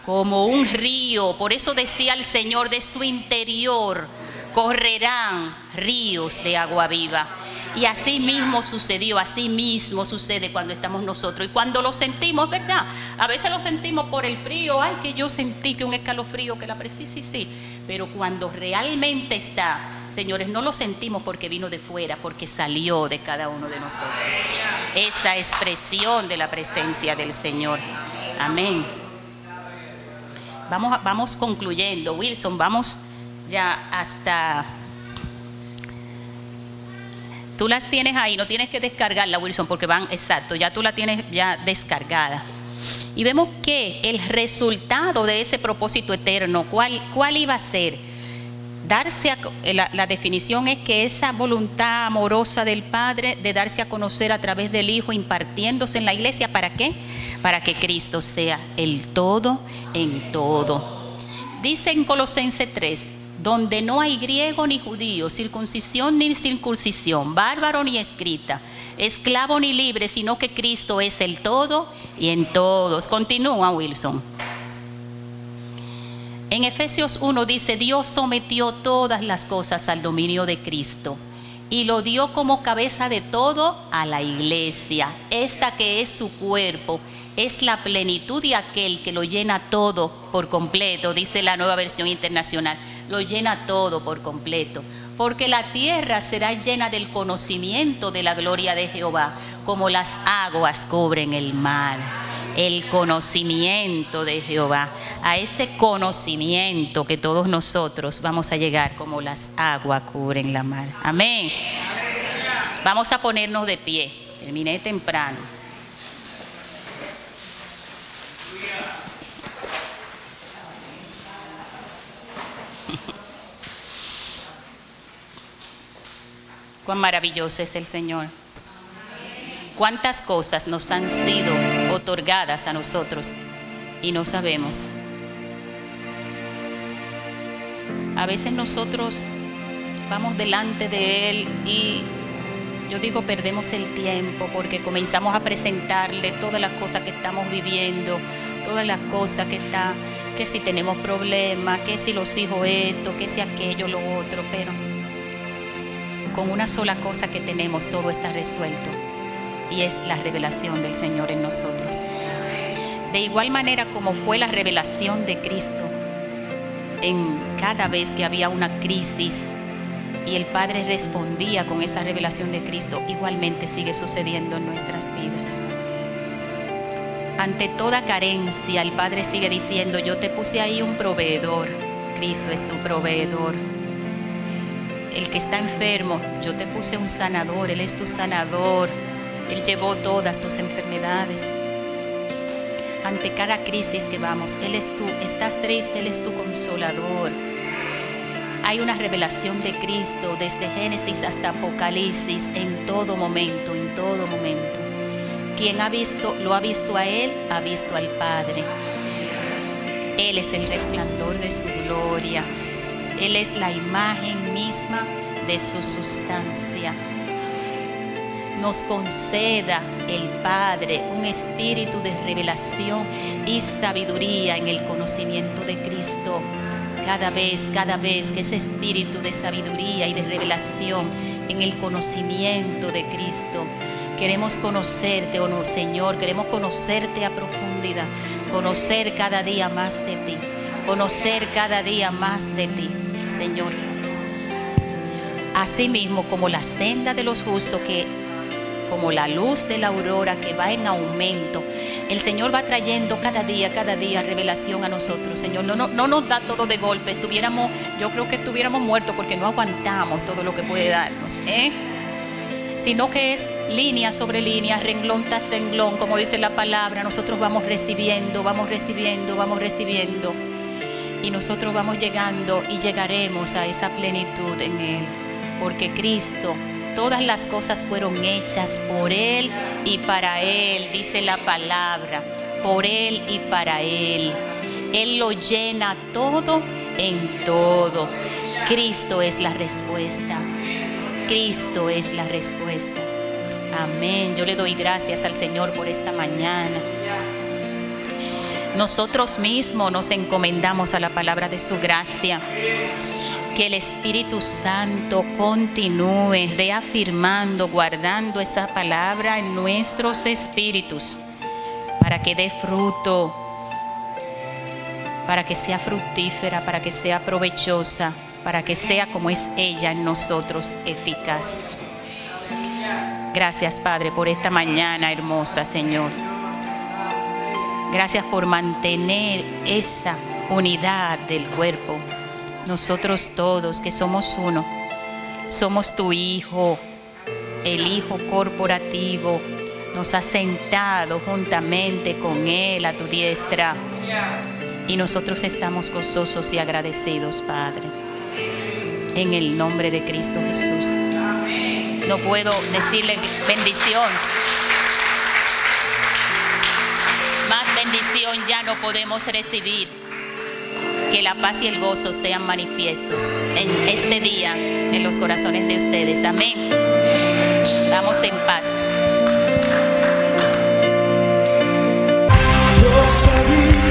como un río. Por eso decía el Señor, de su interior correrán ríos de agua viva. Y así mismo sucedió, así mismo sucede cuando estamos nosotros. Y cuando lo sentimos, ¿verdad? A veces lo sentimos por el frío. Ay, que yo sentí que un escalofrío, que la presión, sí. Pero cuando realmente está, señores, no lo sentimos porque vino de fuera, porque salió de cada uno de nosotros. Esa expresión de la presencia del Señor. Amén. Vamos concluyendo, Wilson, vamos ya hasta... Tú las tienes ahí, no tienes que descargarla, Wilson, porque van, exacto, ya tú la tienes ya descargada. Y vemos que el resultado de ese propósito eterno, ¿cuál iba a ser? La definición es que esa voluntad amorosa del Padre de darse a conocer a través del Hijo, impartiéndose en la iglesia, ¿para qué? Para que Cristo sea el todo en todo. Dice en Colosenses 3, donde no hay griego ni judío, circuncisión ni circuncisión, bárbaro ni escrita, esclavo ni libre, sino que Cristo es el todo y en todos. Continúa, Wilson. En Efesios 1 dice, Dios sometió todas las cosas al dominio de Cristo y lo dio como cabeza de todo a la iglesia. Esta que es su cuerpo, es la plenitud de aquel que lo llena todo por completo, dice la Nueva Versión Internacional. Lo llena todo por completo, porque la tierra será llena del conocimiento de la gloria de Jehová, como las aguas cubren el mar. El conocimiento de Jehová, a ese conocimiento que todos nosotros vamos a llegar como las aguas cubren la mar. Amén. Vamos a ponernos de pie. Terminé temprano. Cuán maravilloso es el Señor. Cuántas cosas nos han sido otorgadas a nosotros y no sabemos. A veces nosotros vamos delante de Él y yo digo perdemos el tiempo porque comenzamos a presentarle todas las cosas que estamos viviendo, todas las cosas que si tenemos problemas, que si los hijos esto, que si aquello, lo otro, pero con una sola cosa que tenemos todo está resuelto y es la revelación del Señor en nosotros. De igual manera como fue la revelación de Cristo en cada vez que había una crisis y el Padre respondía con esa revelación de Cristo, igualmente sigue sucediendo en nuestras vidas. Ante toda carencia el Padre sigue diciendo, yo te puse ahí un proveedor, Cristo es tu proveedor. El que está enfermo, yo te puse un sanador, Él es tu sanador. Él llevó todas tus enfermedades. Ante cada crisis que vamos, Él es tú. Estás triste, Él es tu consolador. Hay una revelación de Cristo desde Génesis hasta Apocalipsis en todo momento, en todo momento. Quien lo ha visto a Él, ha visto al Padre. Él es el resplandor de su gloria. Él es la imagen misma de su sustancia. Nos conceda el Padre un espíritu de revelación y sabiduría en el conocimiento de Cristo. Cada vez que ese espíritu de sabiduría y de revelación en el conocimiento de Cristo. Queremos conocerte, oh no, Señor, queremos conocerte a profundidad, conocer cada día más de ti, conocer cada día más de ti. Señor, así mismo como la senda de los justos, como la luz de la aurora que va en aumento, el Señor va trayendo cada día revelación a nosotros. Señor, no nos da todo de golpe. Yo creo que estuviéramos muertos porque no aguantamos todo lo que puede darnos, sino que es línea sobre línea, renglón tras renglón, como dice la palabra. Nosotros vamos recibiendo. Y nosotros vamos llegando y llegaremos a esa plenitud en Él. Porque Cristo, todas las cosas fueron hechas por Él y para Él, dice la palabra, por Él y para Él. Él lo llena todo en todo. Cristo es la respuesta. Cristo es la respuesta. Amén. Yo le doy gracias al Señor por esta mañana. Nosotros mismos nos encomendamos a la palabra de su gracia. Que el Espíritu Santo continúe reafirmando, guardando esa palabra en nuestros espíritus para que dé fruto, para que sea fructífera, para que sea provechosa, para que sea como es ella en nosotros, eficaz. Gracias, Padre, por esta mañana hermosa, Señor. Gracias por mantener esa unidad del cuerpo. Nosotros todos que somos uno, somos tu Hijo, el Hijo corporativo. Nos has sentado juntamente con Él a tu diestra. Y nosotros estamos gozosos y agradecidos, Padre. En el nombre de Cristo Jesús. No puedo decirle bendición. Más bendición ya no podemos recibir. Que la paz y el gozo sean manifiestos en este día en los corazones de ustedes. Amén. Vamos en paz. Yo sabía